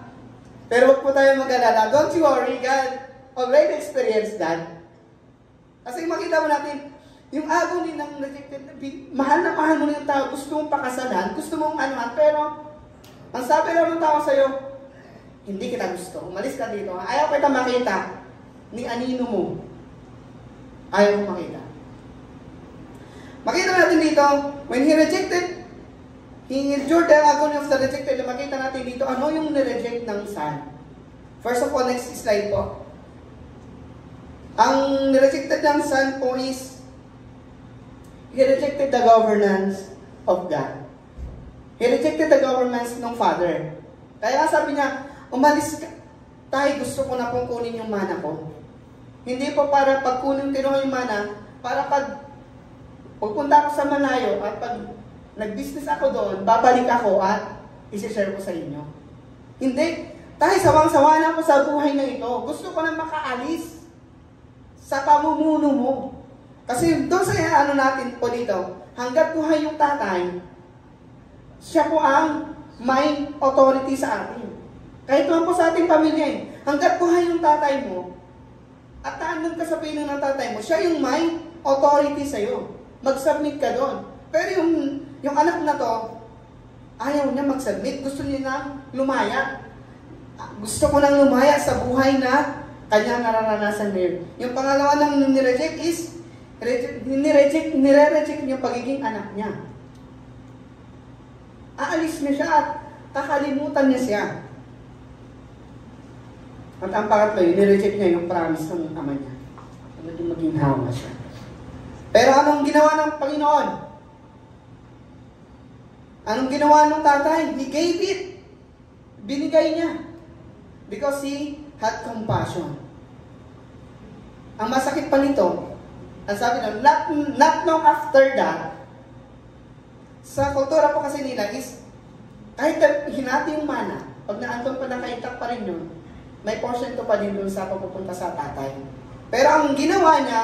Pero wag po tayo mag-alala. Don't you worry, God already experienced that. Kasi makita mo natin, yung agony ng rejected, mahal na mahal mo na yung tao, gusto mong pakasalan, gusto mong anuman, pero ang sabi lang ng tao sa'yo, hindi kita gusto. Umalis ka dito. Ayaw kita makita ni anino mo. Ayaw ko makita. Makita natin dito, when he rejected, he endured the agony of the rejected. Makita natin dito, ano yung nireject ng son. First of all, next slide po. Ang rejected ng son po is, he rejected the governance of God. He rejected the governance ng Father. Kaya sabi niya, umalis ka. Tay, gusto ko na pong kunin yung mana ko. Hindi po para pag kunin ko yung mana, para pag pupunta ako sa malayo at pag nag-business ako doon, babalik ako at isi-share ko sa inyo. Hindi. Tay, sawang-sawa na ako sa buhay na ito. Gusto ko na makaalis sa pamumuno mo. Kasi doon sa ano natin po dito, hanggat buhay yung tatay, siya po ang may authority sa atin. Kahit naman po sa ating pamilya, hanggat buhay yung tatay mo, at taanong ka sa pinong ng tatay mo, siya yung may authority sa'yo. Mag-submit ka doon. Pero yung anak na to, ayaw niya mag-submit. Gusto niya na lumaya. Gusto ko nang lumaya sa buhay na kanyang nararanasan ngayon. Yung pangalawa ng nireject is, nire-reject yung pagiging anak niya. Aalis niya siya at kakalimutan niya siya. At ang pangatlo, nireject niya yung promise ng ama niya. Maging hawa siya. Pero anong ginawa ng Panginoon? Anong ginawa ng tatay? He gave it. Binigay niya. Because he had compassion. Ang masakit pa nito, ang sabi na, not long after that, sa kultura po kasi nila is, kahit hinati yung mana, pag naandun pa nakaitak pa rin yun, may portion pa din dun sa papupunta sa tatay. Pero ang ginawa niya,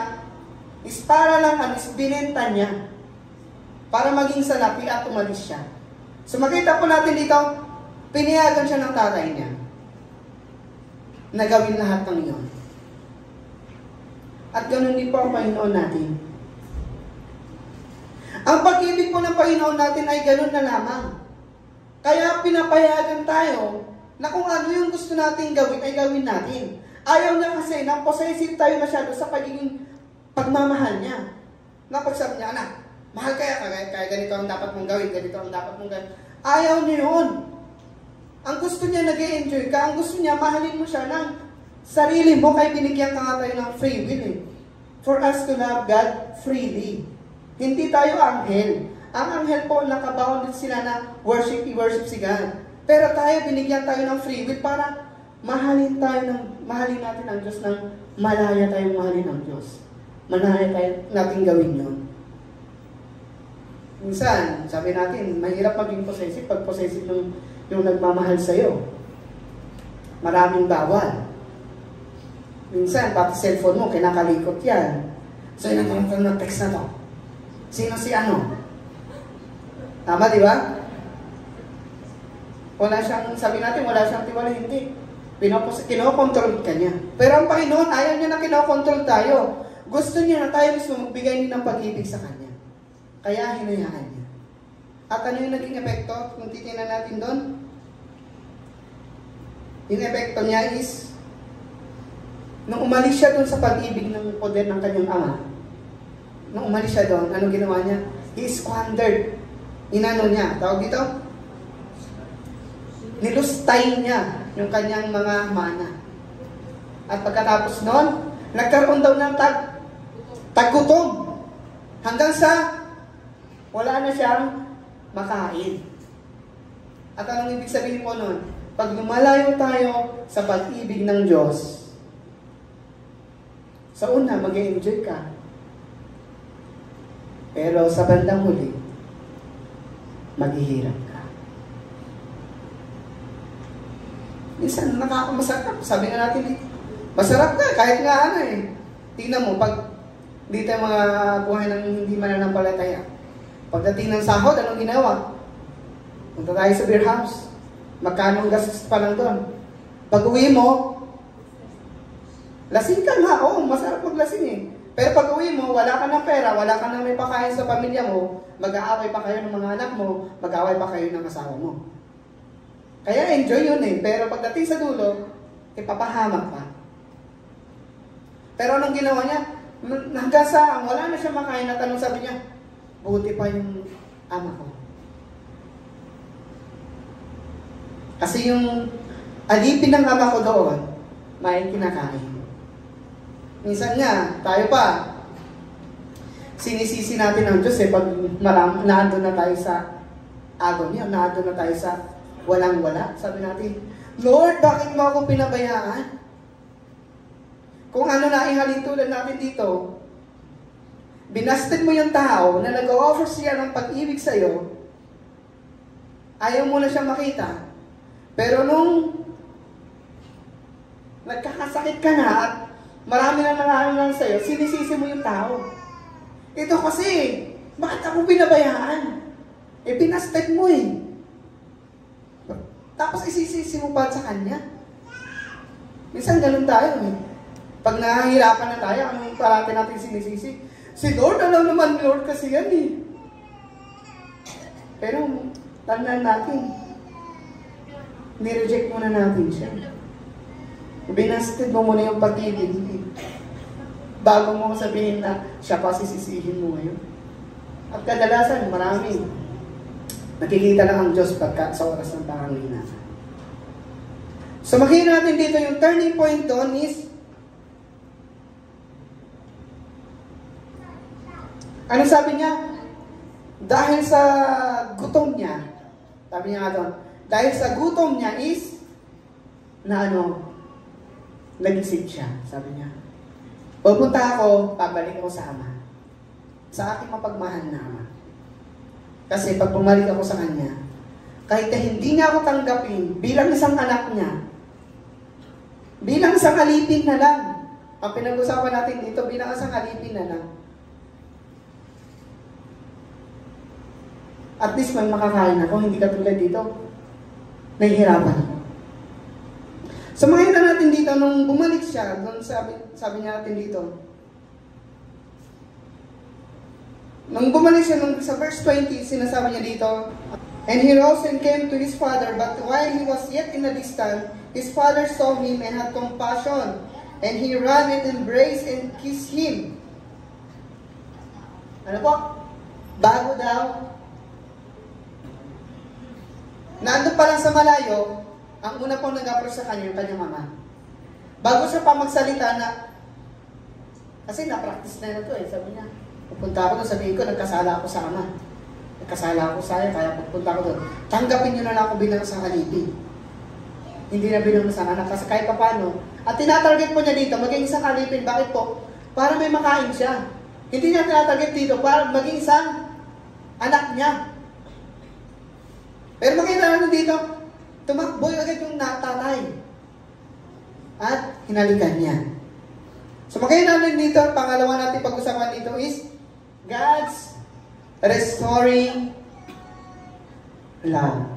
is para lang, is binenta niya, para maging salapi at umalis siya. So makita po natin dito, pinayagan siya ng tatay niya, na gawin lahat ng iyon. At ganoon din po ang Panginoon natin. Ang pag-ibig po ng Panginoon natin ay ganoon na lamang. Kaya pinapayagan tayo na kung ano yung gusto natin gawin ay gawin natin. Ayaw na kasi na possessive tayo masyado sa pagiging pagmamahal niya. Napagsabi niya, anak, mahal kaya ganito ang dapat mong gawin, ganito ang dapat mong gawin. Ayaw niya yun. Ang gusto niya nag-e-enjoy ka, ang gusto niya mahalin mo siya ng sarili mo, kaya binigyan ka nga tayo ng free will eh. For us to love God freely. Hindi tayo anghel. Ang anghel po, nakabound sila na worship si God. Pero tayo, binigyan tayo ng free will para mahalin natin ang Diyos ng malaya tayong mahalin ng Diyos. Malaya natin gawin yun. Minsan, sabi natin, mahirap maging possessive pag possessive yung nagmamahal sa'yo. Maraming bawal. Minsan, pati cellphone mo, kinakalikot yan. So, yun ang text na to. Sino si ano? Tama, di ba? Wala siyang, sabi natin, wala siyang tiwala, hindi. Kinokontrol ka niya. Pero ang Panginoon, ayaw niya na kinokontrol tayo. Gusto niya na tayo mismo magbigay niya ng pag-ibig sa Kanya. Kaya hinayaan niya. At ano yung naging epekto? Kung titingnan natin doon, yung epekto niya is, nung umalis siya doon sa pag-ibig ng poder ng kanyang ama, nung umalis siya doon, anong ginawa niya? He squandered. Inano niya? Tawag dito? Nilustay niya yung kanyang mga mana. At pagkatapos noon, nagkaroon daw ng taggutom. Hanggang sa wala na siyang makain. At anong ibig sabihin po nun? Pag lumalayo tayo sa pag-ibig ng Diyos, sa una, mag-enjoy ka. Pero sa bandang huli, maghihirap ka. Minsan, nakakamasarap. Sabi nga natin, masarap na, kahit nga ano eh. Tingnan mo, pag di tayo mga buhay ng hindi mananampalataya. Pagdating ng sahod, anong ginawa? Punta tayo sa beer house. Magkano ang gastos pa lang doon? Pag uwi mo, lasing ka nga. Oo, masarap maglasing eh. Pero pag uwi mo, wala ka ng pera, wala ka ng may pakain sa pamilya mo, mag-aaway pa kayo ng mga anak mo, mag-aaway pa kayo ng asawa mo. Kaya enjoy yun eh. Pero pagdating sa dulo, ipapahamak pa. Pero anong ginawa niya? Hanggang sa wala na siya makain at anong sabi niya? Buti pa yung ama ko. Kasi yung alipin ng ama ko doon, may kinakain. Minsan nga, tayo pa, sinisisi natin ang Diyos eh, pag naandun na tayo sa agony, naandun na tayo sa walang-wala. Sabi natin, Lord, bakit mo ako pinabayaan? Kung ano na ihalintulad natin dito, binasted mo yung tao na nag-offer siya ng pag-ibig sa'yo, ayaw mo na siya makita. Pero nung nagkakasakit ka na at marami na nangahalang sa'yo, sinisisi mo yung tao. Ito kasi, bakit ako pinabayaan? Eh, pinasted mo eh. Tapos isisisi mo pa sa kanya. Minsan ganun tayo eh. Pag nahihirapan na tayo, anong parati natin sinisisi? Si Lord, alam naman Lord kasi yan eh. Pero, tandaan natin, nireject muna natin siya. Binasted mo muna yung pag-ibig. Bago mo sabihin na siya pa sisisihin mo ngayon. At kadalasan, marami. Nakikita lang ang Diyos pagka sa oras ng pangangailangan. So makikita natin dito yung turning point doon is ano sabi niya? Dahil sa gutom niya, sabi niya nga doon, dahil sa gutom niya is na nagising siya, sabi niya. Pupunta ako, pabalik ako sa Ama. Sa aking mapagmahal na Ama. Kasi pag bumalik ako sa Kanya, kahit na hindi niya ako tanggapin bilang isang anak niya, bilang isang alipin na lang, ang pinag-usapan natin dito, bilang isang alipin na lang, at least may makakain ako, hindi katulad dito, nahihirapan ako. So makita natin dito, nung bumalik siya, nung sabi niya natin dito, nung bumalik siya, nung sa verse 20, sinasabi niya dito, and he rose and came to his father, but while he was yet in a distance, his father saw him and had compassion, and he ran and embraced and kissed him. Ano po? Bago daw, nandun pa lang sa malayo, ang una pong nag-approach sa kanya, yung kanyang ama. Bago siya pa magsalita na, kasi na-practice na ito eh, sabi niya, pupunta ako doon, sabihin ko, nagkasala ako sa ama. Nagkasala ako sa iyo, kaya pupunta ako doon. Tanggapin niyo na lang ako bilang sa kalipin. Hindi na bilang sa anak, kasi kahit pa paano. At tinatarget po niya dito, maging isang kalipin. Bakit po? Para may makain siya. Hindi niya tinatarget dito, para maging isang anak niya. Pero makita natin dito, tumakbo agad yung tatay. At hinalikan niya. So makita natin dito, pangalawa natin pag-usapan dito is God's restoring love.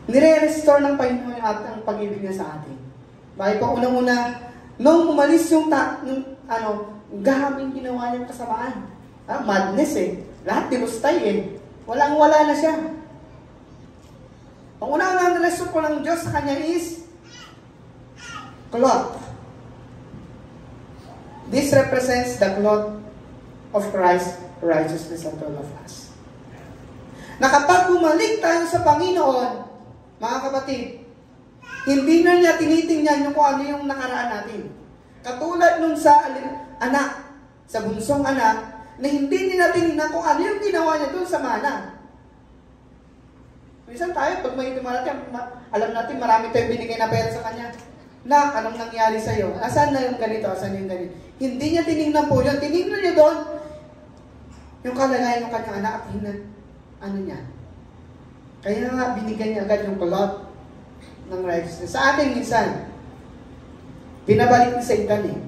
Nire-restore ng Panginoon at ang pag-ibig niya sa atin. Bakit po unang-una, nung umalis yung gahaming ginawa niyang kasamaan. Madness eh. Lahat dinustay eh. Walang-wala na siya. Ang unang resto po ng Diyos sa kanya is cloth. This represents the cloth of Christ's righteousness unto all of us. Na kapag bumalik tayo sa Panginoon, mga kapatid, hindi na niya tinitingnan yung kung ano yung nakaraan natin. Katulad nung sa anak, sa bunsong anak, na hindi nila tinignan kung ano yung ginawa niya doon sa mana. Minsan tayo, pag may dumarating, alam natin marami tayong binigay na pera sa kanya. Nak, anong nangyari sa'yo? Asan na yung ganito? Asan na yung ganito? Hindi niya tinignan po yun. Tinignan niya doon yung kalagayan ng kanyang anak at ano niya. Kaya nga, binigyan niya agad yung plot ng righteousness. Sa atin minsan, pinabalik ni Satan eh.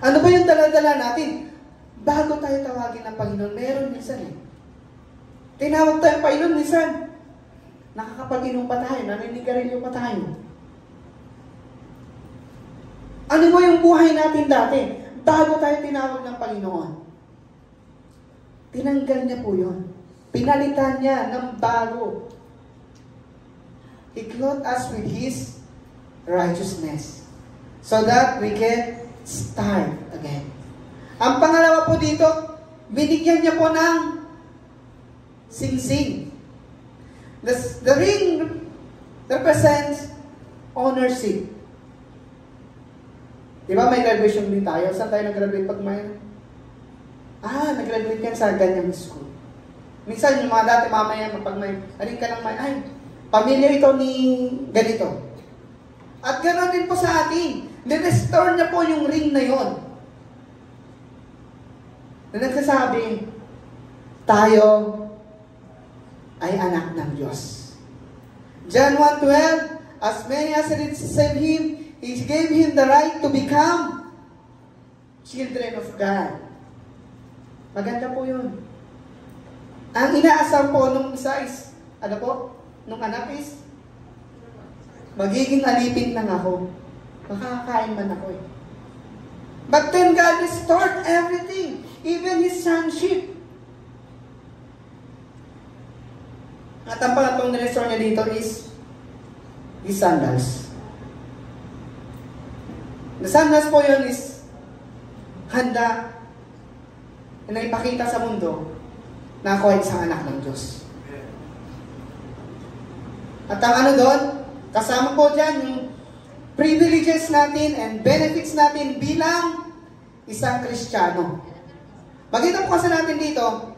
Ano ba yung dala-dala natin? Bago tayo tawagin ng Panginoon, meron minsan eh. Tinawag tayo ng Panginoon minsan. Nakakapag-inom pa tayo, naninigarilyo pa tayo. Ano ba yung buhay natin dati? Bago tayo tinawag ng Panginoon. Tinanggal niya po yun. Pinalitan niya ng bago. He clothed us with His righteousness so that we can start again. Ang pangalawa po dito, binigyan niya po ng singsing. The ring represents ownership. Di ba may graduation din tayo? Saan tayo nag-graduate pag may... nag-graduate ka sa ganyang school. Minsan yung mga dati mamaya pag may... Alin ka lang may... pamilya ito ni ganito. At ganoon din po sa atin. Nirestore niya po yung ring na yon. Na nagsasabi, tayo ay anak ng Diyos. John 1:12, as many as received Him, He gave Him the right to become children of God. Maganda po yun. Ang inaasam po nung isa is, ano po? Nung anak is, magiging alipin lang ako. Makakakain man ako eh. But then God restored everything, even His sonship. At ang pangatong nirestore niya dito is His sandals. The sandals po yun is handa na ipakita sa mundo na ako ay isang anak ng Diyos. At ang ano doon, kasama po dyan yung privileges natin and benefits natin bilang isang Kristiyano. Makita po kasi natin dito,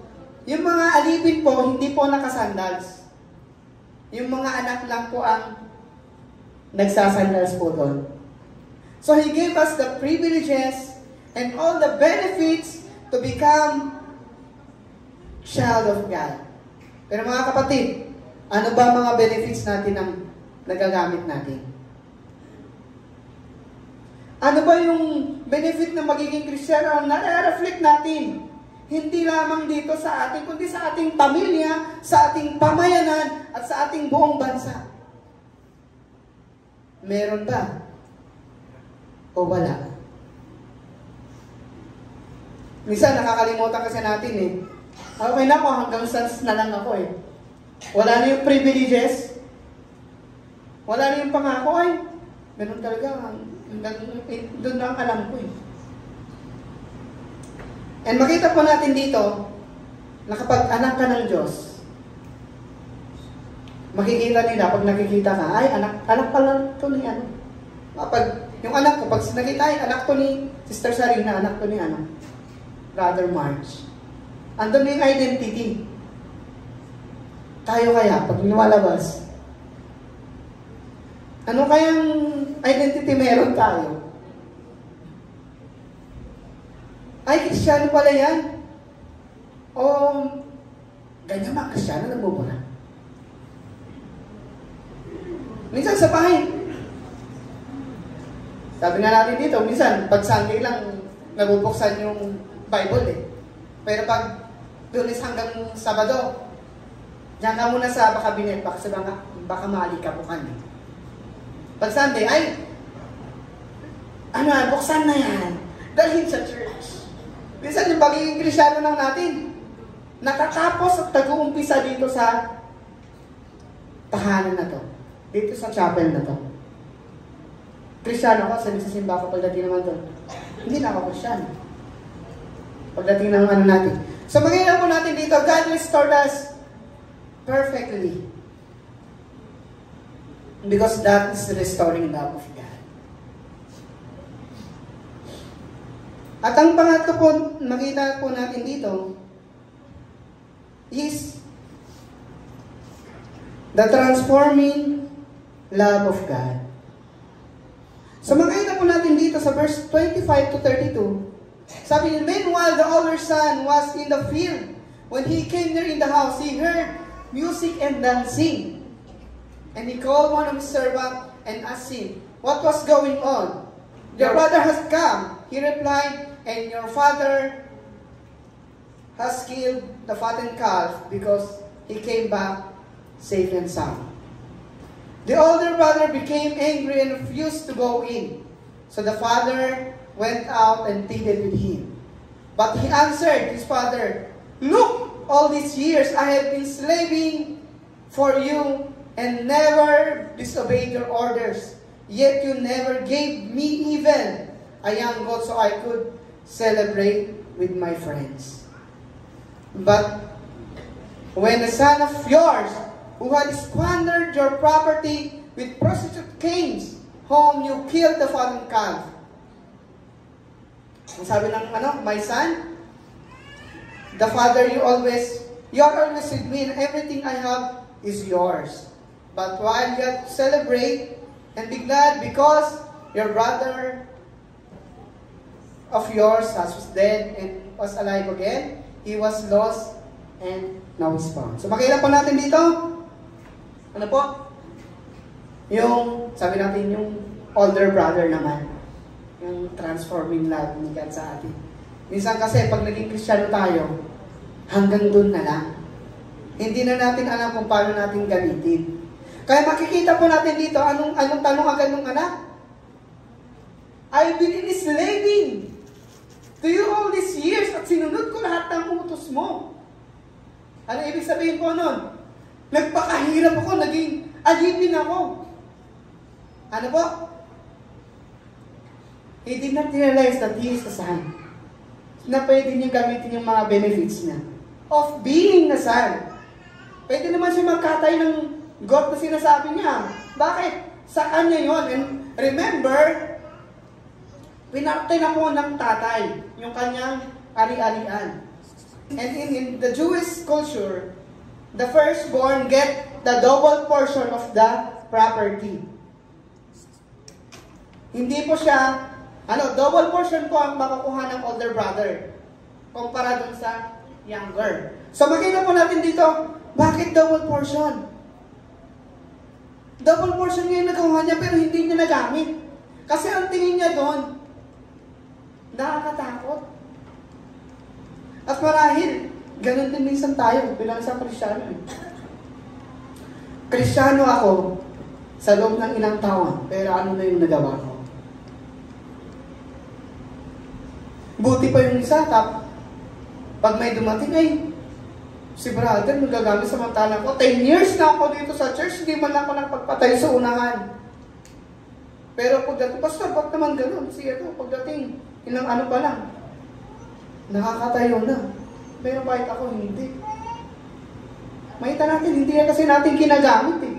yung mga alipin po, hindi po nakasandals. Yung mga anak lang po ang nagsasandals po doon. So He gave us the privileges and all the benefits to become child of God. Pero mga kapatid, ano ba mga benefits natin ang nagagamit natin? Ano ba yung benefit ng magiging Kristiyano ang nare-reflect natin? Hindi lamang dito sa atin, kundi sa ating pamilya, sa ating pamayanan, at sa ating buong bansa. Meron ba? O wala? Minsan nakakalimutan kasi natin eh. Okay na ako, hanggang sans na lang ako eh. Wala na yung privileges. Wala na yung pangako ay. Ganun talaga. Doon lang alam ko eh. And makita po natin dito na kapag anak ka ng Diyos, makikita nila pag nakikita ka, ay anak pala ito ni ano. Kapag yung anak ko, pag nakita ay anak to ni Sister Sarina, anak to ni ano, Brother March. Andun yung identity. Tayo kaya, pag lumalabas, ano kayang identity meron tayo? Ay, Kristiyano pala yan. O, ganyan mga Kristiyano nagbubura. Minsan sa bahay, sabi nga natin dito, minsan, pag Sunday lang, nabubuksan yung Bible eh. Pero pag Lunes hanggang Sabado, diyan ka muna sa kabinet, baka maalikabukan eh. Pag Sunday, ay, buksan na yan. Dalhin sa church. Minsan yung pagiging Kristiyano lang natin, nakatapos at tag-uumpisa dito sa tahanan na to. Dito sa chapel na to. Kristiyano ako, nagsisimba ako pagdating naman to. Hindi na ako Kristiyano. Pagdating ng ano natin. So magiging po natin dito, God restored us perfectly. Because that is the restoring love of God. At ang pangatlo po, makita po natin dito, is the transforming love of God. So makita po natin dito sa verse 25 to 32, sabi niya, meanwhile the older son was in the field. When he came near in the house, he heard music and dancing. And he called one of his servants and asked him, what was going on? Your brother has come. He replied, and your father has killed the fattened calf because he came back safe and sound. The older brother became angry and refused to go in. So the father went out and pleaded with him. But he answered his father, look, all these years I have been slaving for you and never disobeyed your orders. Yet you never gave me even a young goat so I could celebrate with my friends. But when a son of yours who had squandered your property with prostitute came home, you killed the fattened calf. Ang sabi ng my son, the father you are always with me, and everything I have is yours. But while you have to celebrate and be glad because your brother of yours was dead and was alive again, he was lost and now is found. So makita po natin dito, ano po? Yung, sabi natin yung older brother naman. Yung transforming love ni God sa atin. Minsan kasi pag naging Kristiyano tayo, hanggang dun na lang. Hindi na natin alam kung paano natin gamitin. Kaya makikita po natin dito, anong tanong agad ng anak? I've been enslaving to you all these years at sinunod ko lahat ng utos mo. Ano ibig sabihin po nun? Nagpakahirap ako, naging alipin ako. Ano po? He did not realize that he is the son. Na pwede niya gamitin yung mga benefits niya of being the son. Pwede naman siya magkatay ng goat na sinasabi niya. Bakit? Sa kanya yun. And remember, pinatay na po ng tatay yung kanyang ari-arian. And in the Jewish culture, the firstborn get the double portion of the property. Hindi po siya, double portion po ang makukuha ng older brother kumpara dun sa younger. So makita po natin dito, bakit double portion? Double portion niya yung nagawa niya pero hindi niya nagamit. Kasi ang tingin niya doon, nakakatakot. At marahil, ganun din minsan tayo bilang isang Kristiyano. Kristiyano ako sa loob ng ilang taon, pero ano na yung nagawa ko? Buti pa yung isa, pag may dumating ay, si brother, magagamit sa mantala ko. 10 years na ako dito sa church, hindi man lang ako nagpagpatay sa unahan. Pero pagdating, pastor, ba't naman ganun? Siya ito, pagdating, ilang ano pa lang, nakakatayo na. Pero bakit ako hindi? Makita natin, hindi kasi natin ginagamit eh.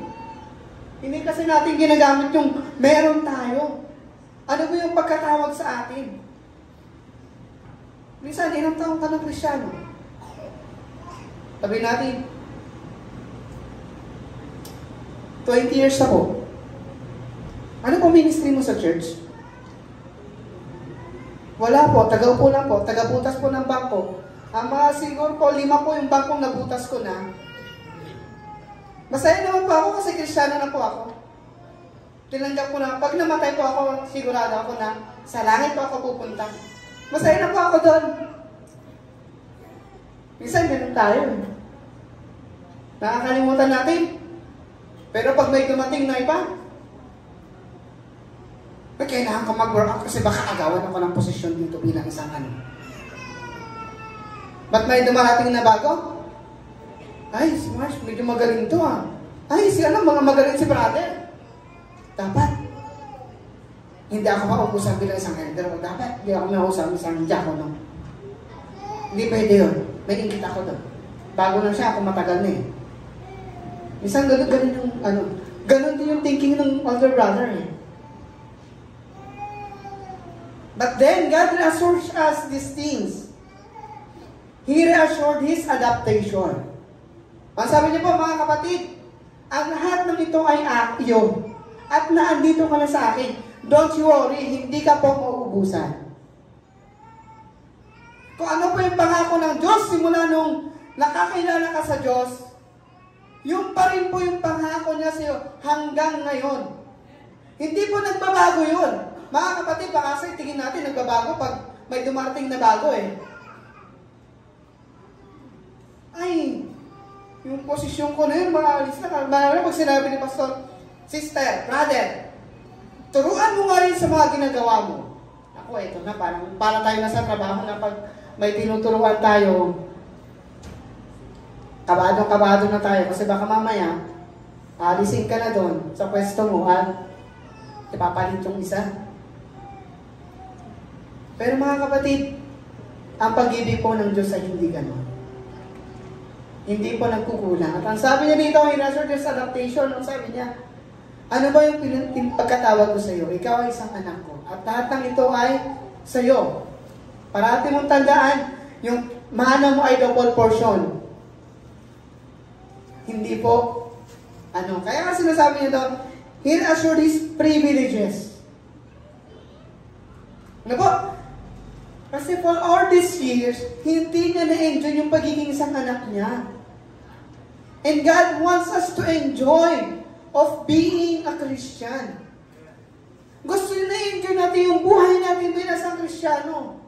Hindi kasi natin ginagamit yung meron tayo. Ano ba yung pagkatawag sa atin? Minsan, ilang taong ka ng Kristiyano? Sabi natin, 20 years ako. Ano po ministry mo sa church? Wala po, tagaupo lang po, tagabutas po ng bangko. Ang mga siguro po, 5 po yung bangkong nabutas ko na. Masaya naman po ako kasi Kristiyano na po ako. Tinanggap ko na, pag namatay po ako, sigurado ako na sa langit po ako pupunta. Masaya na po ako doon. Minsan ganun tayo. Nakakalimutan natin. Pero pag may dumating na iba, kailangan ko mag-workout kasi baka agawan ako ng posisyon dito bilang isang ano. Ba't may dumarating na bago? Ay, si Marsh, medyo magaling to ah. Ay, mga magaling si brother. Dapat, hindi ako mauusap bilang isang elder. Dapat, hindi ako mauusap isang diakono. Hindi pwede yun. May ingit ako doon. Bago lang siya, ako matagal na eh. Minsan ganun yung, ganun din yung thinking ng older brother eh. But then, God reassures us these things. He reassured His adaptation. Ang sabi niyo po, mga kapatid, ang lahat ng ito ay iyo. At naandito ka na sa akin. Don't you worry, hindi ka po mauubusan. Kung ano po yung pangako ng Diyos, simula nung nakakilala ka sa Diyos, yung pa rin po yung pangako niya sa iyo hanggang ngayon. Hindi po nagbabago yun. Mga kapatid, baka sa tingin natin nagbabago pag may dumarating na bago eh. Ay, yung posisyon ko na yun, maalis na. Pag sinabi ni Pastor, Sister, Brother, turuan mo nga rin sa mga ginagawa mo. Ako, ito na, para tayo na sa trabaho na pag may tinuturuan tayo, kabado na tayo. Kasi baka mamaya, alisin ka na doon sa pwesto mo at ipapalit yung isa. Pero mga kapatid, ang pag-ibig po ng Diyos ay hindi gano'n. Hindi po nagkukulang. At ang sabi niya dito, in answer to this adaptation, ang sabi niya, ano ba yung pagkatawag ko sa iyo? Ikaw ay isang anak ko. At lahat ng ito ay sa iyo. Parati mong tandaan, yung mana mo ay double portion. Hindi po, kaya nga sinasabi niya doon, He assured His privileges. Ano po? Kasi for all these years, hindi niya na-enjoy yung pagiging isang anak niya. And God wants us to enjoy of being a Christian. Gusto niya na-enjoy natin yung buhay natin bilang isang Kristiyano.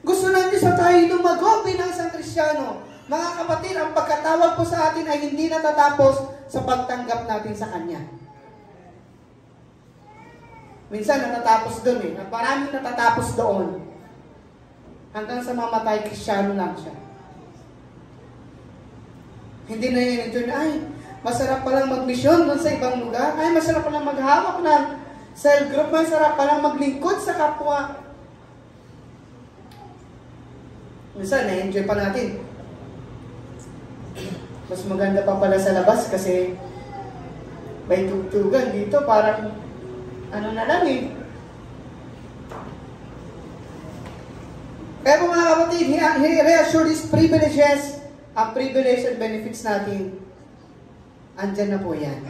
Gusto natin sa tayo lumago bilang isang Kristiyano. Mga kapatid, ang pagkatawag po sa atin ay hindi natatapos sa pagtanggap natin sa Kanya. Minsan natatapos doon eh. Maraming natatapos doon. Hanggang sa mamatay, Kristiyano lang siya. Hindi na yun ito na, ay, masarap palang magmisyon doon sa ibang lugar. Ay, masarap palang maghawak ng cell group. Masarap palang maglingkod sa kapwa. Minsan, na-enjoy pa natin. Mas maganda pa pala sa labas kasi may tugtugan dito. Parang, na lang eh. Pero mga kapatid, He reassured His privileges, ang privilege and benefits natin. Andyan na po yan.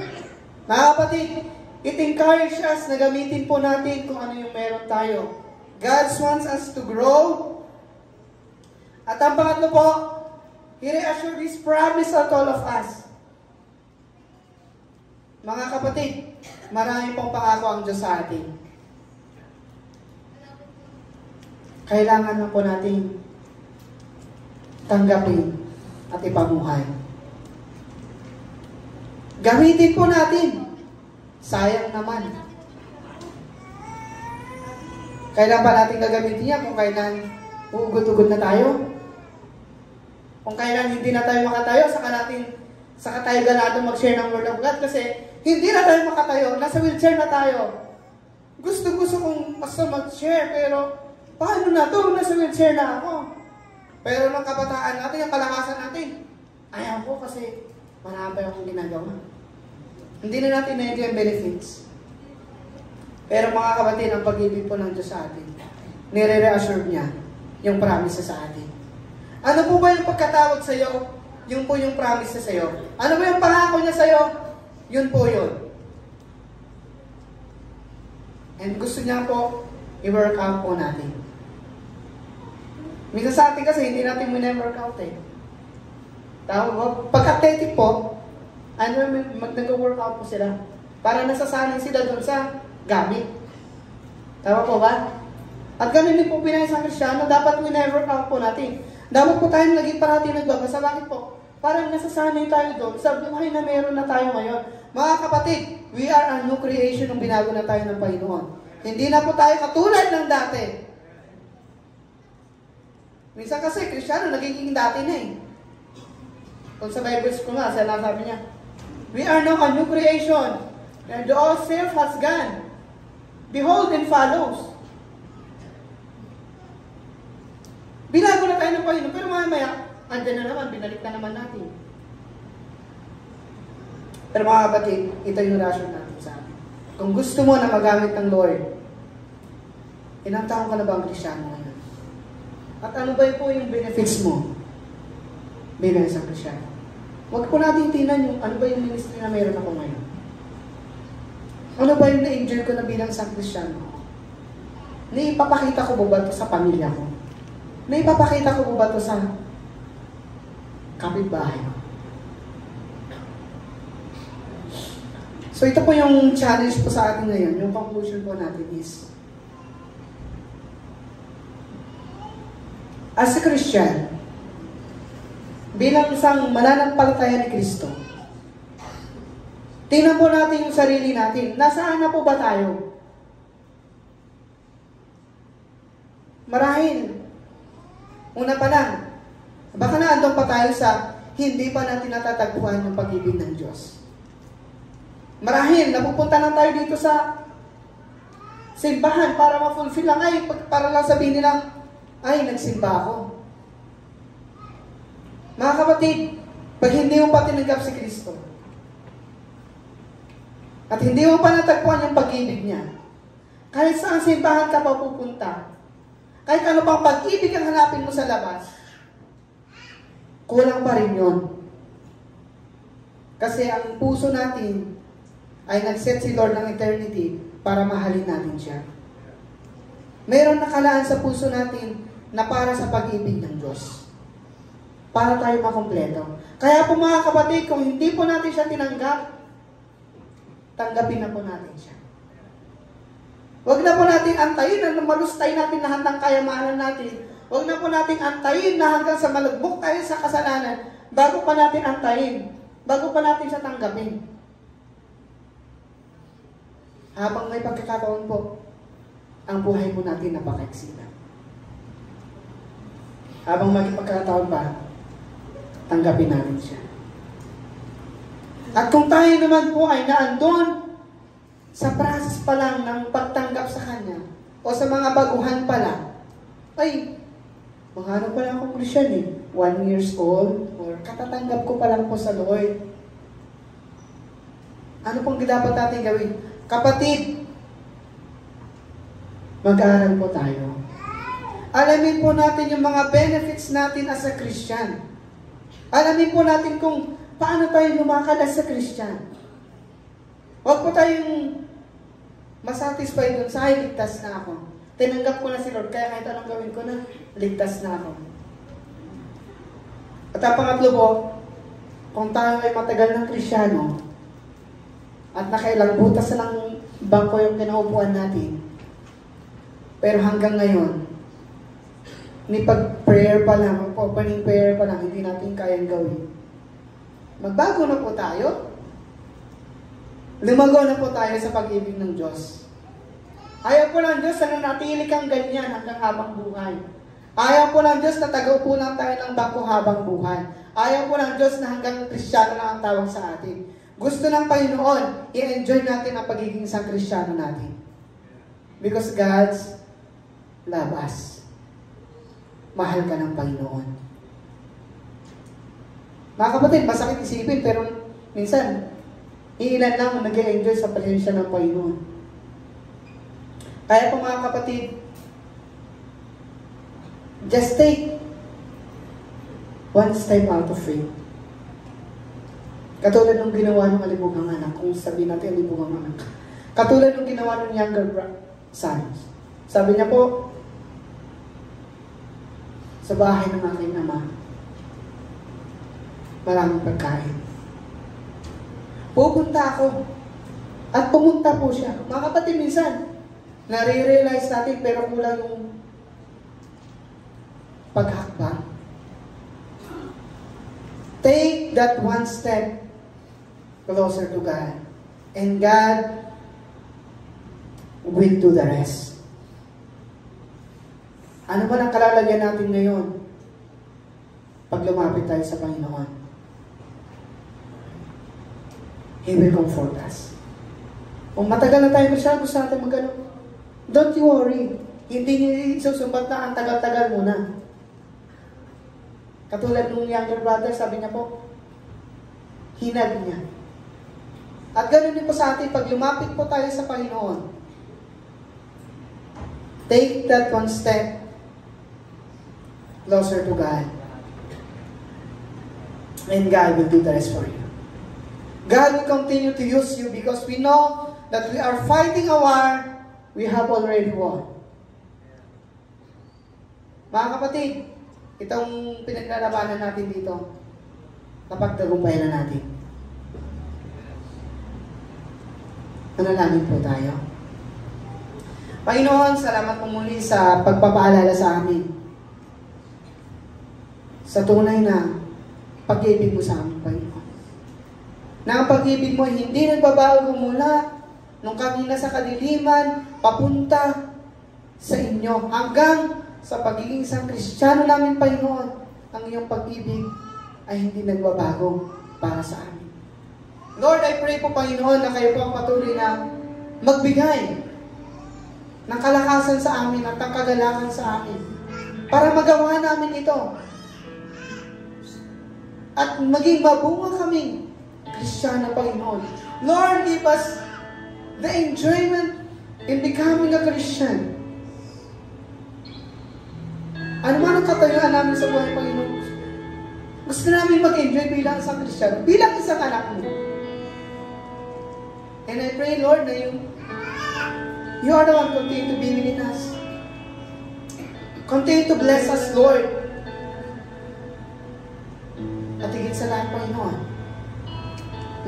Mga kapatid, it encourages us na gamitin po natin kung ano yung meron tayo. God wants us to grow. At ang pangatlo po, He reassured His promise to all of us. Mga kapatid, marami pong pangako ang Diyos sa atin. Kailangan na po natin tanggapin at ipamuhay. Gamitin po natin. Sayang naman. Kailan ba natin gagamitin niya? Kung kailan uugod-ugod na tayo? Kung kailan hindi na tayo makatayo, saka tayo ganado mag-share ng Word of God kasi hindi na tayo makatayo. Nasa wheelchair na tayo. Gusto kong mag-share pero paano na to? Nasa wheelchair na ako. Pero ng kabataan natin, yung kalakasan natin, ayaw ko kasi marami akong ginagawa. Hindi na natin na-enjoy yung benefits. Pero mga kapatid, ang pag-ibig po ng Diyos sa atin, nire-reassure niya yung promise sa atin. Ano po ba yung pagkatawag sa iyo? Yun po yung promise sa iyo. Ano ba yung pangako niya sa iyo? Yun po yun. And gusto niya po i-work out po natin. Minsan sa atin kasi hindi natin muna-work out eh. Pag athletic po, nag-work out po sila. Para nasasanay sila doon sa gamit. Tama po ba? At ganun din po bilang isang Kristiyano, dapat muna-work out po natin. Dapat po tayong lagi parati nagbabasa. Bakit po? Para nasasanay tayo doon sa buhay na meron na tayo ngayon. Mga kapatid, we are a new creation nung binago na tayo ng Panginoon. Hindi na po tayo katulad ng dati. Minsan kasi, Kristiyano, nagiging dati na eh. Kung sa Bible ko nga, sabi niya, we are now a new creation. And the old self has gone. Behold and follows. Binago na tayo ng Panginoon, pero mamaya, andyan na naman, binalik na naman natin. Pero mga kapatid, ito yung rason natin sa atin. Kung gusto mo na magamit ng Lord, Ilang taon ka na ba ang Kristyano ngayon? At ano ba po yung benefits mo bilang isang Kristyano? Huwag po natin tingnan yung ano ba yung ministry na meron ako ngayon. Ano ba yung na-enjoy ko na bilang isang Kristyano? Naipapakita ko ba ito sa pamilya ko? Naipapakita ko ba ito sa kapitbahay ko? So ito po yung challenge po sa atin ngayon. Yung conclusion po natin is, as a Christian, bilang isang mananampalataya ni Kristo, tingnan po natin yung sarili natin. Nasaan na po ba tayo? Marahil, una pa lang, baka naandun pa tayo sa hindi pa natin natatagpuan yung pag-ibig ng Diyos. Marahil, napupunta lang tayo dito sa simbahan para ma-fulfill lang, para lang sabihin nilang, ay, nagsimba ako. Mga kapatid, pag hindi mo pa tinanggap si Kristo, at hindi mo pa natagpuan yung pag-ibig niya, kahit saan simbahan ka pa pupunta, kahit ano pang pag-ibig ang hanapin mo sa labas, kulang pa rin yun. Kasi ang puso natin ay nag-set si Lord ng eternity para mahalin natin siya. Mayroon nakalaan sa puso natin na para sa pag-ibig ng Diyos. Para tayo makumpleto. Kaya po mga kapatid, kung hindi po natin siya tinanggap, tanggapin na po natin siya. Huwag na po natin antayin na malustay natin lahat ng kayamanan natin. Huwag na po natin antayin na hanggang sa malugbok tayo sa kasalanan bago pa natin antayin. Bago pa natin siya tanggapin. Habang may pagkakataon po, ang buhay po natin napakaiksi na. Habang may pagkakataon pa, tanggapin natin siya. At kung tayo naman po ay naandun sa process pa lang ng pagtanggap sa Kanya, o sa mga baguhan pa lang, ay, mga ano pa lang akong Christian 1 years old, or katatanggap ko pa lang po sa Lord. Ano pong dapat natin gawin? Kapatid, mag-aaral po tayo. Alamin po natin yung mga benefits natin as a Christian. Alamin po natin kung paano tayo lumakad as a Christian. Huwag po tayong masatisfy dun sa ay, ligtas na ako. Tinanggap ko na si Lord, kaya kahit anong gawin ko na, ligtas na ako. At ang pangatlo po, kung tayo ay matagal ng Kristyano, at nakailang butas na ng bangko yung kinaupuan natin, pero hanggang ngayon, ni pag-prayer pa lang, opening prayer pa lang, hindi natin kayang gawin. Magbago na po tayo. Lumago na po tayo sa pag-ibig ng Diyos. Ayaw po ng Diyos na nanatili kang ganyan hanggang habang buhay. Ayaw po ng Diyos na tagaupo lang tayo ng bangko habang buhay. Ayaw po ng Diyos na hanggang Kristyano lang ang tawag sa atin. Gusto ng Panginoon, i-enjoy natin ang pagiging isang Kristyano natin. Because God's love us. Mahal ka ng Panginoon. Mga kapatid, masakit isipin, pero minsan, iilan lang ang nag-enjoy sa presensya ng Panginoon. Kaya po mga kapatid, just take one step out of faith. Katulad ng ginawa ng alibugang anak, kung sabihin natin alibugang anak. Katulad ng ginawa ng younger son. Sabi niya po, sa bahay ng aking ama, maraming pagkain. Pupunta ako. At pumunta po siya. Mga kapatid, minsan, nare-realize natin pero kulang yung paghakbang. Take that one step closer to God. And God will do the rest. Ano ba ang kalalagyan natin ngayon pag lumapit tayo sa Panginoon? He will comfort us. Kung matagal na tayo masyado sa atin magano, don't you worry. Hindi niya susumbat na ang tagal-tagal muna. Katulad nung younger brother, sabi niya po, hinag niya. At ganoon din po sa atin, pag lumapit po tayo sa Panginoon, Take that one step closer to God. And God will do the rest for you. God will continue to use you because we know that we are fighting a war we have already won. Mga kapatid, itong pinaglalabanan natin dito, napagtagumpayan na natin. Manalangin po tayo. Panginoon, salamat po muli sa pagpapaalala sa amin. Sa tunay na pag-ibig mo sa amin, Panginoon. Na ang pag-ibig mo hindi nagbabago mula nung kami na sa kadiliman, papunta sa inyo. Hanggang sa pagiging isang Kristiyano namin, Panginoon, ang iyong pag-ibig ay hindi nagbabago para sa amin. Lord, I pray po, Panginoon, na kayo po ang patuloy na magbigay ng kalakasan sa amin at ng kagalakan sa amin para magawa namin ito at maging mabunga kaming Kristiyano, Panginoon. Lord, give us the enjoyment in becoming a Christian. Ano man ang katayuan namin sa buhay, Panginoon? Gusto namin mag-enjoy bilang isang Kristiyano, bilang isang anak mo. And I pray, Lord, na you are the one continue to be within us. Continue to bless us, Lord. At higit sa lahat, Panginoon,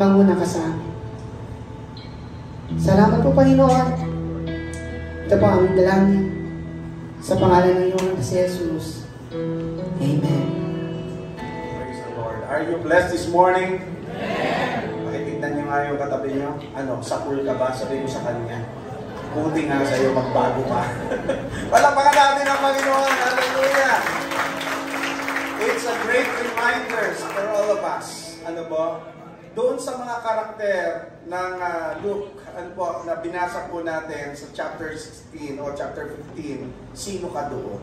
manguna ka sa amin. Salamat po, Panginoon. Ito po ang aming dalangin. Sa pangalan ng iyong anak si Jesus. Amen. Praise the Lord. Are you blessed this morning? Amen. Pakitignan niyo nga yung katabi niyo. Sakul ka ba? Sabi mo sa kanya. Buti nga sa'yo, magbago ka. Palakpakan natin ang Panginoon. Hallelujah. It's a great reminder for all of us. Ano po? Doon sa mga karakter ng Luke, na binasa po natin sa chapter 16 o chapter 15, sino ka doon?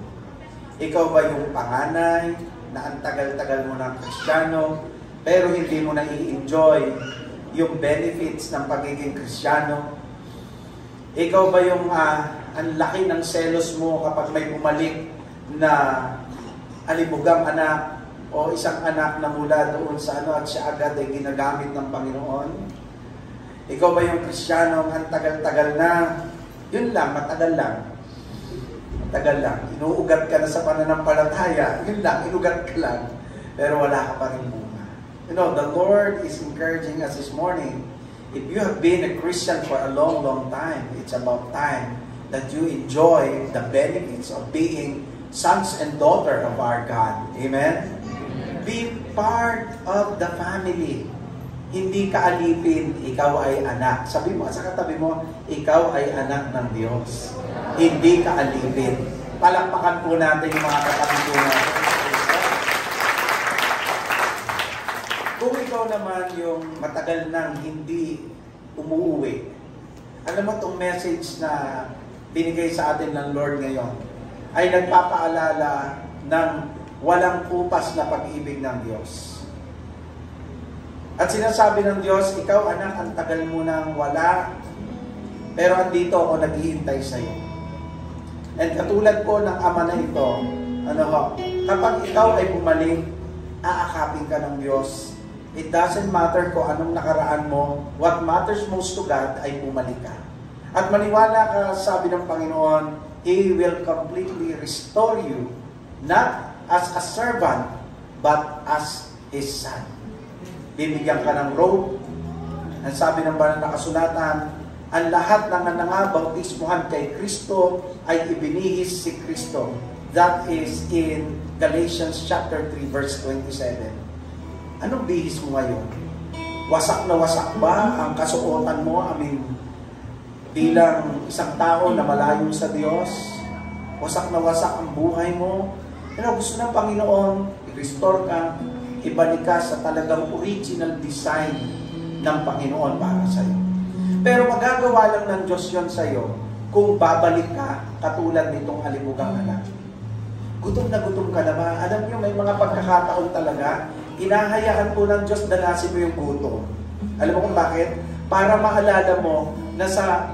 Ikaw ba yung panganay na ang tagal-tagal mo ng Kristiyano, pero hindi mo na i-enjoy yung benefits ng pagiging Kristiyano? Ikaw ba yung ang laki ng selos mo kapag may bumalik na alibugang anak o isang anak na mula doon sa at siya agad ay ginagamit ng Panginoon? Ikaw ba yung Kristiyano ang tagal-tagal na, yun lang, matagal lang. Matagal lang. Inuugat ka na sa pananampalataya, yun lang, inugat ka lang, pero wala ka pa rin bunga. You know, the Lord is encouraging us this morning. If you have been a Christian for a long, long time, it's about time that you enjoy the benefits of being sons and daughters of our God. Amen? Be part of the family. Hindi ka alipin, ikaw ay anak. Sabi mo sa katabi mo, ikaw ay anak ng Diyos. Hindi ka alipin. Palakpakan po natin yung mga katabi po natin. Kung ikaw naman yung matagal nang hindi umuwi, alam mo itong message na binigay sa atin ng Lord ngayon, ay nagpapaalala ng walang kupas na pag-ibig ng Diyos. At sinasabi ng Diyos, ikaw anak, ang tagal mo nang wala, pero andito ako naghihintay sa iyo. And katulad po ng ama na ito, kapag ikaw ay bumalik, aakapin ka ng Diyos. It doesn't matter kung anong nakaraan mo, what matters most to God ay bumalik ka. At maniwala ka, sabi ng Panginoon, He will completely restore you, not as a servant, but as His son. Bibigyan ka ng robe. Ang sabi ng banal na kasulatan, ang lahat ng nangabautismuhan kay Kristo ay ibinihis si Kristo. That is in Galatians chapter 3 verse 27. Anong bihis mo ngayon? Wasak na wasak ba ang kasuotan mo? Bilang isang tao na malayo sa Diyos? Wasak na wasak ang buhay mo? Pero gusto ng Panginoon, i-restore ka, ibalik ka sa talagang original design ng Panginoon para sa iyo. Pero magagawa lang ng Diyos yon sa iyo kung babalik ka katulad nitong alibugang anak. Gutom na ka na ba? Alam niyo, may mga pagkakataon talaga, hinahayaan po ng Diyos dalasin mo yung gutom. Alam mo kung bakit? Para maalala mo na sa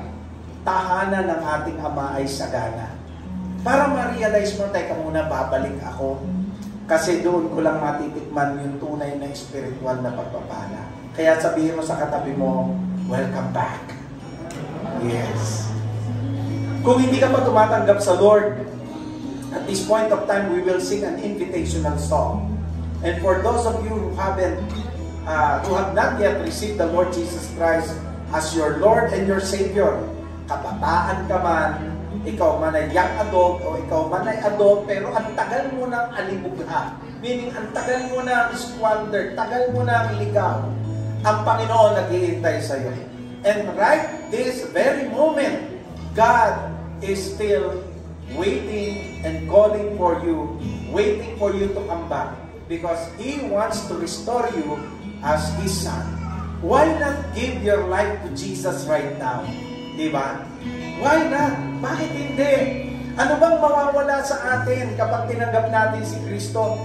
tahanan ng ating Ama ay sagana. Para ma-realize mo, teka muna, babalik ako. Kasi doon ko lang matitikman yung tunay na spiritual na pagpapala. Kaya sabihin mo sa katabi mo, welcome back. Yes. Kung hindi ka pa tumatanggap sa Lord, at this point of time, we will sing an invitational song. And for those of you who have not yet received the Lord Jesus Christ as your Lord and your Savior, kabataan ka man, ikaw man ay young adult o ikaw man ay adult, pero ang tagal mo nang alibugha. Meaning, ang tagal mo nang squander, tagal mo nang ligaw. Ang Panginoon nag-iintay sa iyo. And right this very moment, God is still waiting and calling for you, waiting for you to come back because He wants to restore you as His Son. Why not give your life to Jesus right now? Diba? Why not? Bakit hindi? Ano bang mawawala sa atin kapag tinanggap natin si Kristo?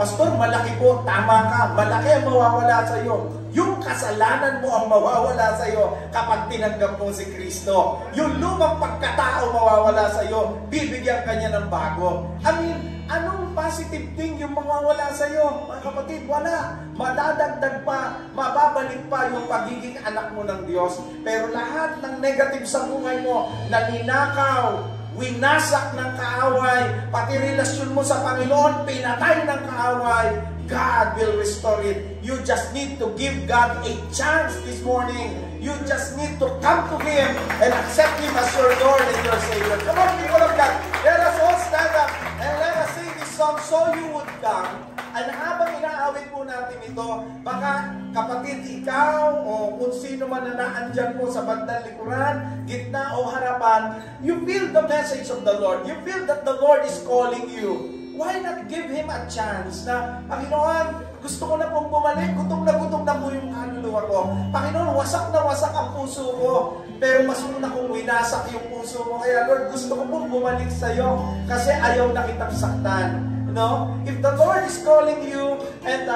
Pastor, malaki po, tama ka, malaki ang mawawala sa iyo. Yung kasalanan mo ang mawawala sa iyo kapag tinanggap mo si Kristo. Yung lumang pagkatao mawawala sa iyo, bibigyan ka niya ng bago. I mean, anong positive thing yung mawawala sa iyo? Mga kapatid, wala. Madadagdag pa, mababalik pa yung pagiging anak mo ng Diyos. Pero lahat ng negative sa buhay mo, naninakaw, winasak ng kaaway, pati relasyon mo sa Panginoon, pinatay ng kaaway, God will restore it. You just need to give God a chance this morning. You just need to come to Him and accept Him as your Lord and your Savior. Come on, people of God. Let us all stand up and let us sing this song, So You Would Come. At habang inaawit po natin ito, baka kapatid, ikaw o kung sino man na naandyan po sa bandang likuran, gitna o harapan, you feel the message of the Lord. You feel that the Lord is calling you. Why not give Him a chance na, Panginoon, gusto ko na pong bumalik, gutom na po yung kaluluwa ko. Panginoon, wasak na wasak ang puso ko, pero mas muna kong winasak yung puso ko. Kaya Lord, gusto ko pong bumalik sa iyo kasi ayaw na kitang saktan. You know, if the Lord is calling you and,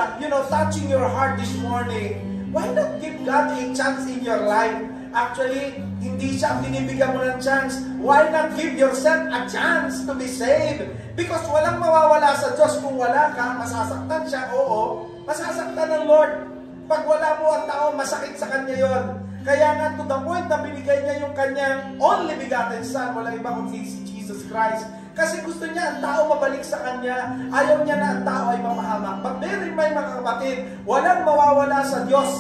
touching your heart this morning, why not give God a chance in your life? Actually, hindi siya binibigyan mo ng chance. Why not give yourself a chance to be saved? Because walang mawawala sa Diyos. Kung wala ka, masasaktan siya. Oo, masasaktan ng Lord. Pag wala mo ang tao, masakit sa Kanya yon. Kaya nga to the point na binigay niya yung Kanyang only begotten Son, walang iba kundi si Jesus Christ. Kasi gusto niya ang tao mabalik sa Kanya. Ayaw niya na ang tao ay mapahamak. But bear in mind, mga kapatid, walang mawawala sa Diyos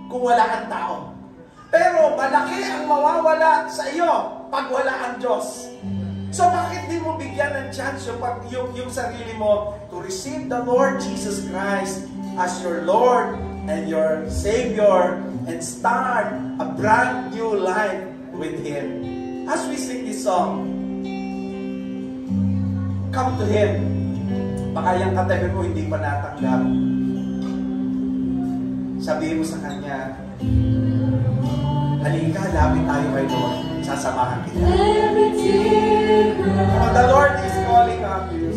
kung wala ang tao. Pero malaki ang mawawala sa iyo pag wala ang Diyos. So bakit di mo bigyan ng chance yung sarili mo to receive the Lord Jesus Christ as your Lord and your Savior and start a brand new life with Him? As we sing this song, come to Him. Baka yung katabi mo hindi pa natanggap. Sabihin mo sa Kanya, halika, lapit tayo kay Lord. Sasamahan kita. The Lord is calling on you.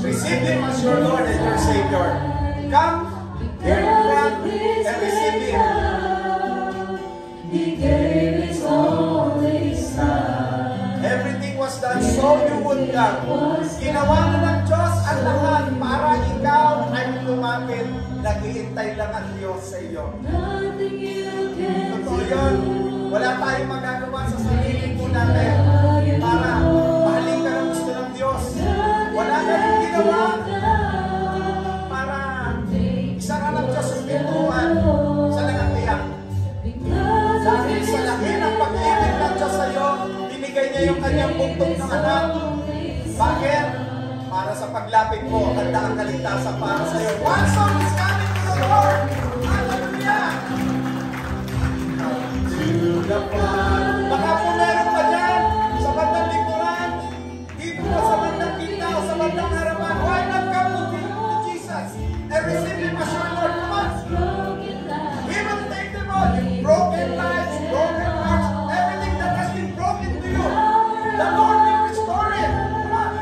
Receive Him as your Lord and your Savior. Come here in front and receive Him. He gave His only Son. Everything was done so you would come. Ginawa na ng Diyos ang lahat para ikaw ay lumapit. Naghihintay lang ang Diyos sa iyo. Totoo yun. Wala tayong magagawa sa sarili po natin para mahalin ka ng gusto ng Diyos. Wala tayong ginawa para isara ng Diyos ang pintuan sa nangatiyak. Dahil sa laki ng pag-ibig ng Diyos sa iyo, binigay niya yung kanyang bugtong ng anak. Bakit? Para sa paglapit mo, handa ang kaligtasan para sa iyo. One song is coming to the Lord. Hallelujah! Baka po meron pa dyan sa bandang likuran, dito pa sa bandang kita o sa bandang harapan. Why not come to Jesus and receive Him as your Lord? Come on! He will take them all. Your broken lives, broken hearts, everything that has been broken to you, the Lord will restore it. Come on!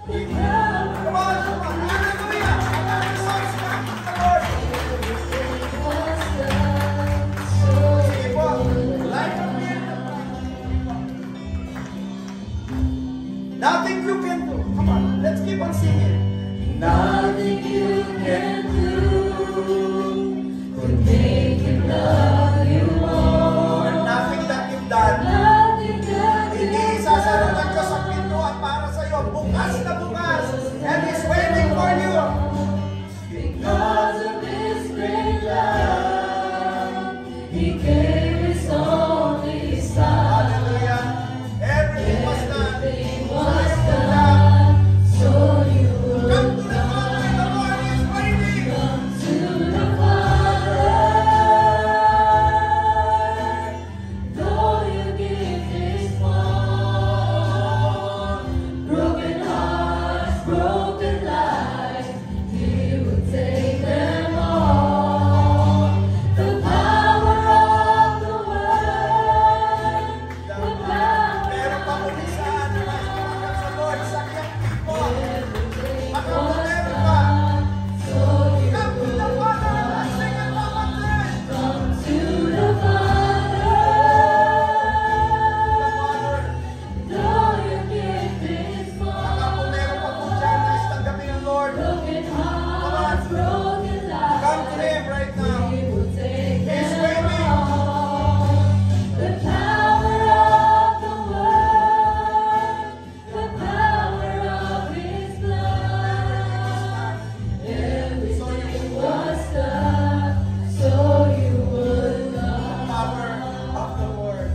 Come on! Come on! Hallelujah! Another song is coming to the Lord. Sige po, life of me. you can do would make him love you more. Nothing that you've done. Nothing that Hindi you've isasalutan ka done. sa pintuan para sa'yo. Bukas na bukas. And He's waiting for you. Because of His great love, He gave His only Son. Hallelujah. Everything was done. Everything was done, so you Come would to the Father. The Lord is waiting. come to the Father. Though your gift is small, broken hearts, broken lives, He would take them all. The power of the Word, the power Meron pa umisan. Tumakas sa Lord sa kanyang people. Baka meron pa. so you Come to the Father. Let's sing it one more time. come to the Father. Though your gift is Baka small, kung meron pa po dyan, nais tanggapin ang Lord. broken hearts, broken lives, Come to Him right now. He will take He's them waiting. all. The power of the Word, the power of His blood, everything was done, so you would not. Power of the Word.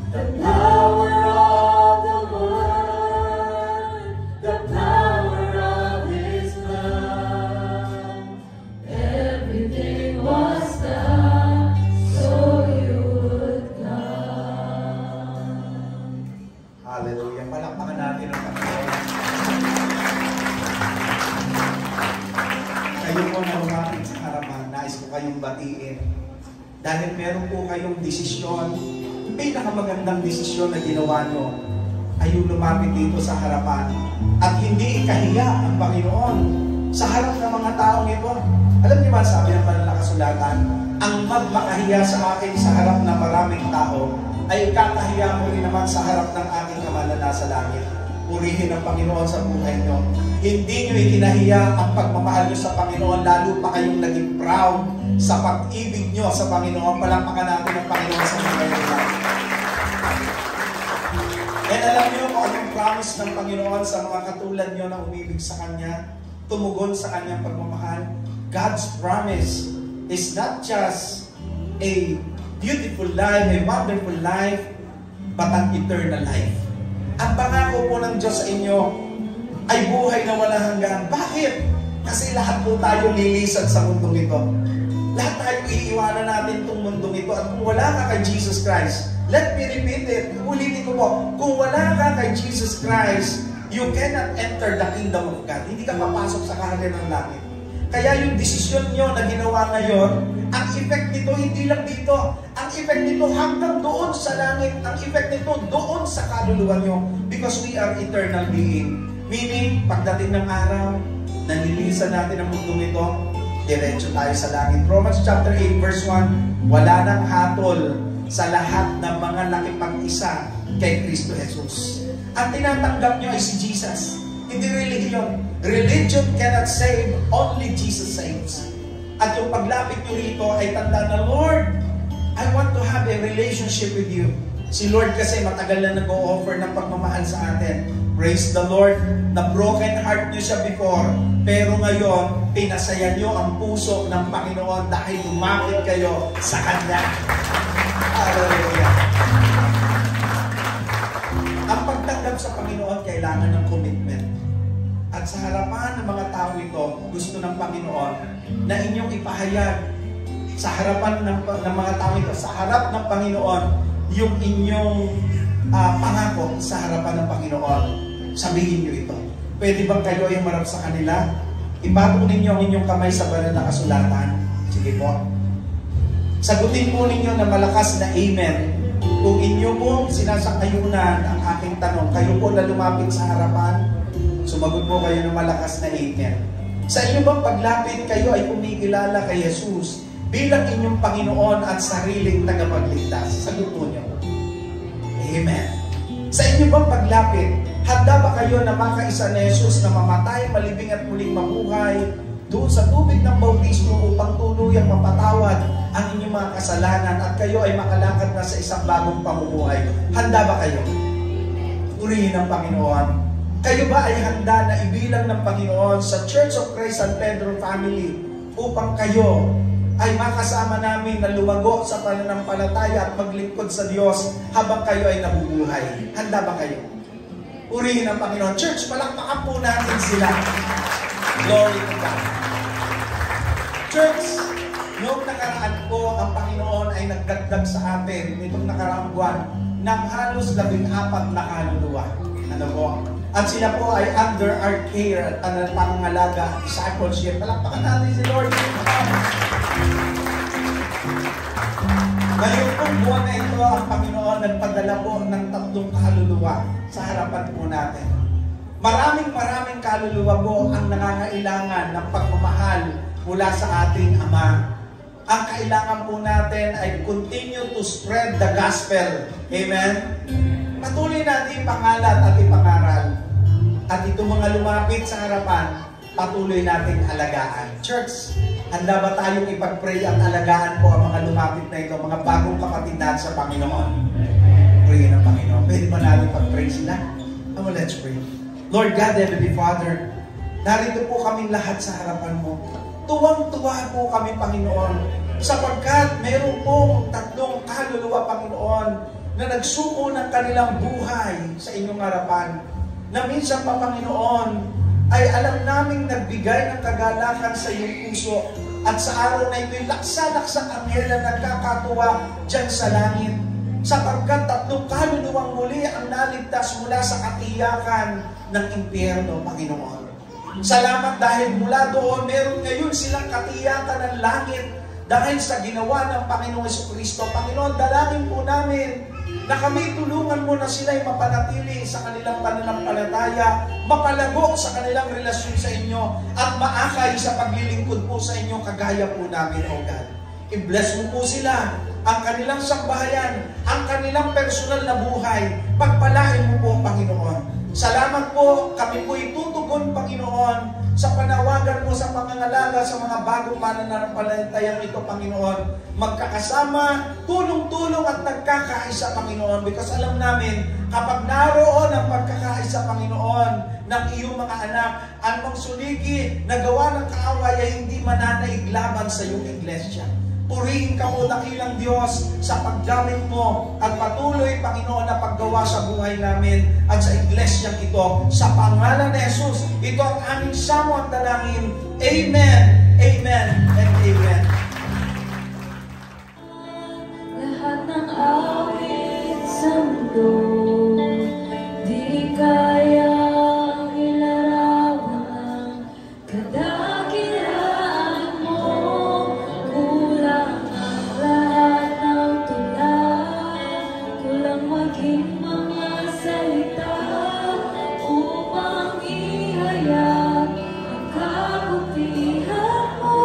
The power of the Word, the power of His blood, everything was done, so you would come. Hallelujah. Palakpakan natin ang Panginoon. Kayo po na lumapit sa harapan, nais ko kayong batiin. Dahil meron po kayong desisyon, pinakamagandang desisyon na ginawa nyo ay yung lumapit dito sa harapan at hindi ikahiya ang Panginoon sa harap ng mga taong ito. Alam niyo ba, sabi ng banal na kasulatan, ang magmakahiya sa akin sa harap ng maraming tao ay ikakahiya mo rin naman sa harap ng aking Ama na nasa langit. Purihin ang Panginoon sa buhay nyo. Hindi nyo ikinahiya ang pagmamahal nyo sa Panginoon, lalo pa kayong naging proud sa pag-ibig nyo sa Panginoon. Palampakan natin ang Panginoon sa buhay nyo. And alam nyo kung anong promise ng Panginoon sa mga katulad nyo na umibig sa Kanya, tumugon sa Kanyang pagmamahal. God's promise is not just a beautiful life, a wonderful life, but an eternal life. Ang pangako po ng Diyos sa inyo ay buhay na walang hanggan. Bakit? Kasi lahat po tayo lilisan sa mundong ito. Lahat tayo iiwanan natin itong mundong ito. At kung wala ka kay Jesus Christ, let me repeat it, ulitin ko po, kung wala ka kay Jesus Christ, you cannot enter the kingdom of God. Hindi ka papasok sa kaharian ng langit. Kaya yung desisyon nyo na ginawa ngayon, ang effect nito hindi lang dito. Ang effect nito hanggang doon sa langit. Ang effect nito doon sa kaluluwa nyo. Because we are eternal being. Meaning, pagdating ng araw, nalilisan natin ang mundong ito, diretso tayo sa langit. Romans chapter 8 verse 1, wala nang hatol sa lahat ng mga nakipag-isa kay Kristo Jesus. Ang tinatanggap nyo ay si Jesus. Hindi religion. Religion cannot save, only Jesus saves. At yung paglapit nyo rito ay tanda na, Lord, I want to have a relationship with you. Si Lord kasi matagal na nag-o-offer ng pagmamahal sa atin. Praise the Lord, na broken heart nyo siya before, pero ngayon, pinasaya nyo ang puso ng Panginoon dahil lumapit kayo sa Kanya. Hallelujah. Ang pagtanggap sa Panginoon kailangan ng commitment. At sa harapan ng mga tao ito, gusto ng Panginoon na inyong ipahayag sa harapan ng mga tao ito, sa harap ng Panginoon, yung inyong pangako sa harapan ng Panginoon. Sabihin niyo ito. Pwede bang kayo ay marap sa kanila? Ipatong ninyo ang inyong kamay sa banal na kasulatan. Sige po. Sagutin po ninyo na malakas na amen. Kung inyo pong sinasakayunan ang aking tanong, kayo po na lumapit sa harapan, sumagot po kayo ng malakas na amen. Sa inyo bang paglapit, kayo ay kumikilala kay Jesus bilang inyong Panginoon at sariling tagapagligtas? Sagot po nyo. Amen. Sa inyo bang paglapit, Handa ba kayo na makaisa ni Jesus na mamatay, malibing at muling mabuhay doon sa tubig ng bautismo upang tuluyang mapatawad ang inyong mga kasalanan at kayo ay makalakad na sa isang bagong pamumuhay? Handa ba kayo? Purihin ang Panginoon. Kayo ba ay handa na ibilang ng Panginoon sa Church of Christ San Pedro Family upang kayo ay makasama namin na lumago sa pananampalataya at maglingkod sa Diyos habang kayo ay nabubuhay? Handa ba kayo? Purihin ang Panginoon. Church, palakpakan po natin sila. Glory to God. Church, noong nakaraan po, ang Panginoon ay nagdagdag sa atin nitong nakaraang buwan ng halos 14 na kaluluwa. Ano po? At sila po ay under our care at pangangalaga, discipleship. Palakpakan natin si Lord. Ngayon pong buwan na ito, ang Panginoon nagpadala po ng 3 kaluluwa sa harapan po natin. Maraming kaluluwa po ang nangangailangan ng pagmamahal mula sa ating Ama. Ang kailangan po natin ay continue to spread the gospel. Amen? Patuloy natin ipangalat at ipangaral. At itong mga lumapit sa harapan, patuloy nating alagaan. Church, handa ba tayong ipag-pray at alagaan po ang mga lumapit na ito, mga bagong kapatid natin sa Panginoon? Pray ng Panginoon. Pwede ba natin pag-pray sila? Come on, let's pray. Lord God, Heavenly Father, narito po kaming lahat sa harapan mo. Tuwang-tuwa po kami, Panginoon, sapagkat meron pong 3 kaluluwa, Panginoon, na nagsuko ng kanilang buhay sa inyong harapan. Na minsan pa, Panginoon, ay alam naming nagbigay ng kagalakan sa iyong puso. At sa araw na ito'y laksa-laksang anghel na nagkakatuwa dyan sa langit. Sapagkat 3 kaluluwang muli ang naligtas mula sa katiyakan ng impyerno, Panginoon. Salamat dahil mula doon, meron ngayon silang katiyakan ng langit dahil sa ginawa ng Panginoong Jesucristo. Panginoon, dalangin po namin na kami tulungan mo na sila'y mapanatili sa kanilang pananampalataya, mapalago sa kanilang relasyon sa inyo, at maakay sa paglilingkod po sa inyo kagaya po namin, O God. I-bless mo po sila, ang kanilang sambahayan, ang kanilang personal na buhay. Pagpalain mo po, Panginoon. Salamat po, kami po itutugon, Panginoon, sa panawagan mo sa pangangalaga sa mga bagong mananampalatayang ito, Panginoon. Magkakasama, tulong-tulong at nagkakaisa, Panginoon, because alam namin, kapag naroon ang pagkakaisa, Panginoon, ng iyong mga anak, ang magsuligi na gawa ng kaaway ay hindi mananaig laban sa iyong iglesia. Purihin ka mo, dakilang Diyos, sa paggamit mo at patuloy, Panginoon, na paggawa sa buhay namin at sa iglesyang ito. Sa pangalan ni Jesus, ito ang aming samo at dalangin. Amen, amen, and amen. Lahat ng awit sa mundo, di kayang ilarawan kadakilaan mo. Kulang ang lahat ng tulad, kulang maging mga salita upang ihayag ang kabutihan mo.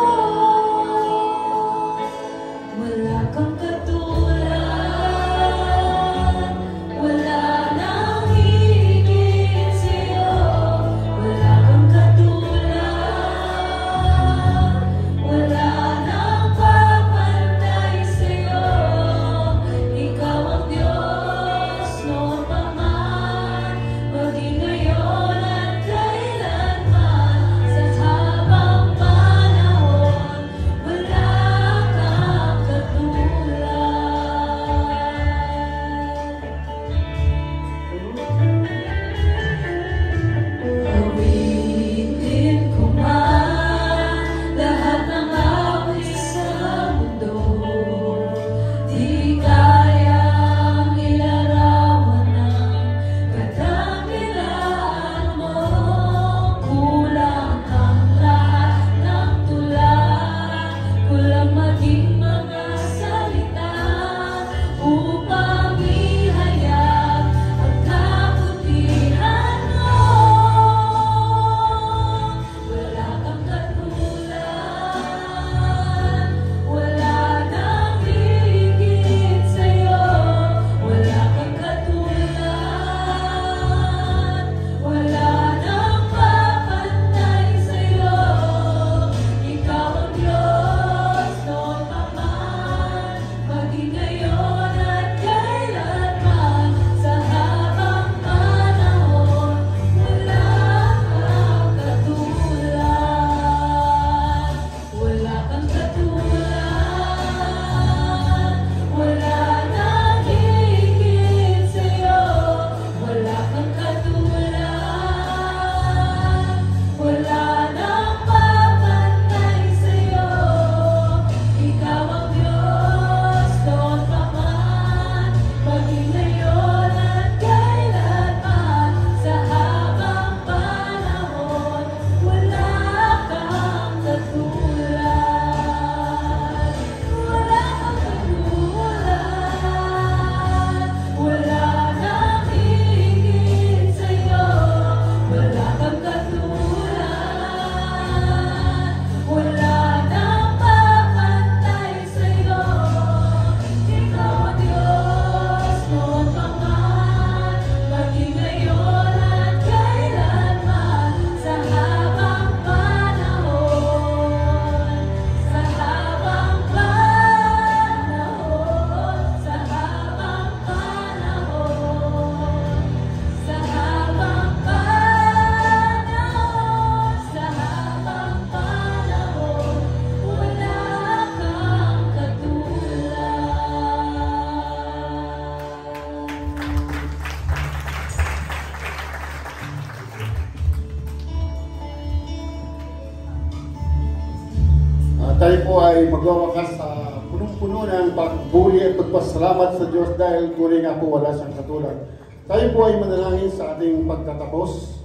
tayo po ay magwawakas sa punong-puno ng pagbuli at pagpasalamat sa Diyos dahil tunay nga po wala siyang katulad. Tayo po ay manalangin sa ating pagtatapos.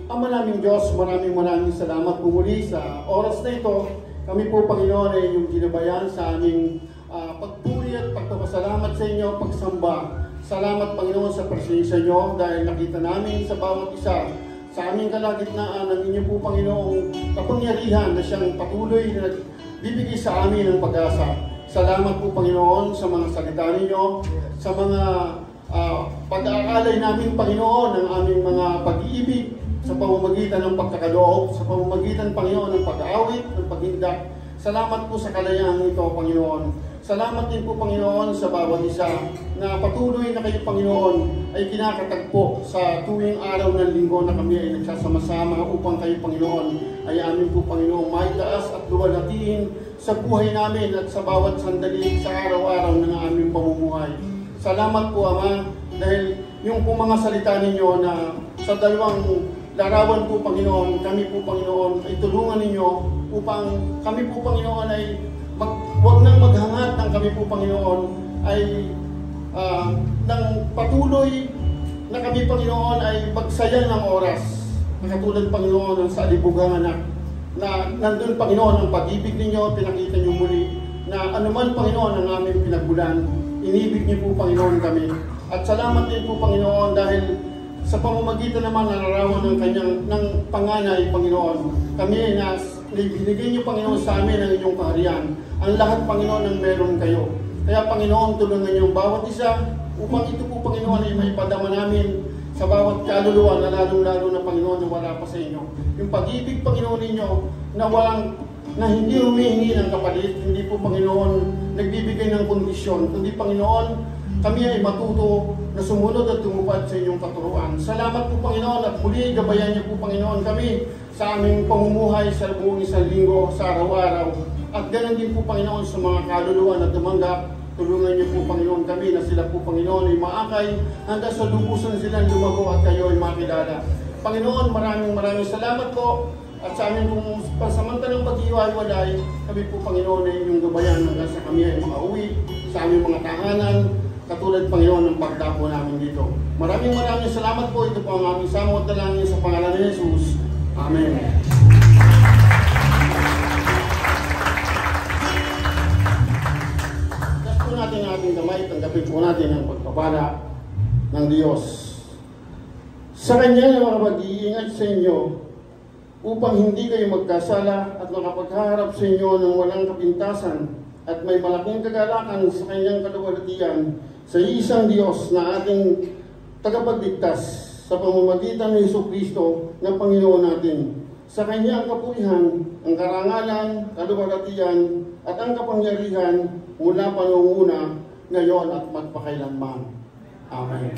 Ama naming Diyos, maraming salamat po muli sa oras na ito. Kami po, Panginoon, ay inyong ginabayan sa aming pagpuri at pagpapasalamat sa inyo, pagsamba. Salamat, Panginoon, sa presensya nyo dahil nakita namin sa bawat isa sa aming kalagitnaan ng inyo po, Panginoong kapangyarihan na siyang patuloy na nagbibigay sa amin ng pag-asa. Salamat po, Panginoon, sa mga salita ninyo, sa mga pag-aalay namin, Panginoon, ng aming mga pag-iibig, sa pamamagitan ng pagkakaloob, sa pamamagitan, Panginoon, ng pag-aawit, ng paghindak. Salamat po sa kalayaan ito, Panginoon. Salamat din po, Panginoon, sa bawat isa na patuloy na kayo, Panginoon, ay kinakatagpo sa tuwing araw ng linggo na kami ay nagsasama-sama upang kayo, Panginoon, ay amin po, Panginoon, maitaas at luwalhatiin sa buhay namin at sa bawat sandali sa araw-araw ng aming pamumuhay. Salamat po, Ama, dahil yung po mga salita ninyo na sa dalawang larawan po, Panginoon, kami po, Panginoon, ay tulungan ninyo upang kami po, Panginoon, ay huwag nang maghangat ng kami po, Panginoon, ay ng patuloy na kami, Panginoon, ay magsayang ng oras. Katulad, Panginoon, sa alibugan na nandun, Panginoon, ang pag-ibig ninyo, pinakita nyo muli, na anuman, Panginoon, ang aming pinagbulan, inibig niyo po, Panginoon, kami. At salamat din po, Panginoon, dahil sa pamamagitan naman ng larawan ng panganay, Panginoon, kami ay binigay niyo, Panginoon, sa amin ang inyong kaharian. Ang lahat, Panginoon, ang meron kayo. Kaya, Panginoon, tulungan niyo ang bawat isa upang ito po, Panginoon, ay maipadama namin sa bawat kaluluwa na lalong-lalo na, Panginoon, na wala pa sa inyo. Yung pag-ibig, Panginoon, ninyo na hindi humihingi ng kapalit, hindi po, Panginoon, nagbibigay ng kondisyon, kundi, Panginoon, kami ay matuto na sumunod at tumupad sa inyong katuruan. Salamat po, Panginoon, at muli gabayan niyo po, Panginoon, kami sa aming pamumuhay sa buong isang linggo, sa araw-araw. At ganun din po, Panginoon, sa mga kaluluwa na tumanggap. Tulungan niyo po, Panginoon, kami na sila po, Panginoon, ay maakay hanggang sa lubusan silang lumago at kayo ay makilala. Panginoon, maraming salamat po. At sa amin kung pansamantalang pag-iwalay, kami po, Panginoon, ay inyong gabayan hanggang sa kami ay makauwi sa aming mga tahanan, katulad, Panginoon, ng pagdapo namin dito. Maraming salamat po. Ito po ang aming samot na langin sa pangalan ni Jesus. Amen. Tapos po natin ang ating kamay, tanggapin po natin ang pagpapala ng Diyos. Sa Kanya na mga mag-iingat sa inyo upang hindi kayo magkasala at makapagharap sa inyo ng walang kapintasan at may malaking kagalakan sa Kanyang kaluwalhatian sa isang Diyos na ating tagapagligtas sa pamamagitan ng Jesucristo na Panginoon natin. Sa Kanya ang kapurihan, ang karangalan, kaluwalhatian at ang kapangyarihan mula pa noong una, ngayon at magpakailanman. Amen.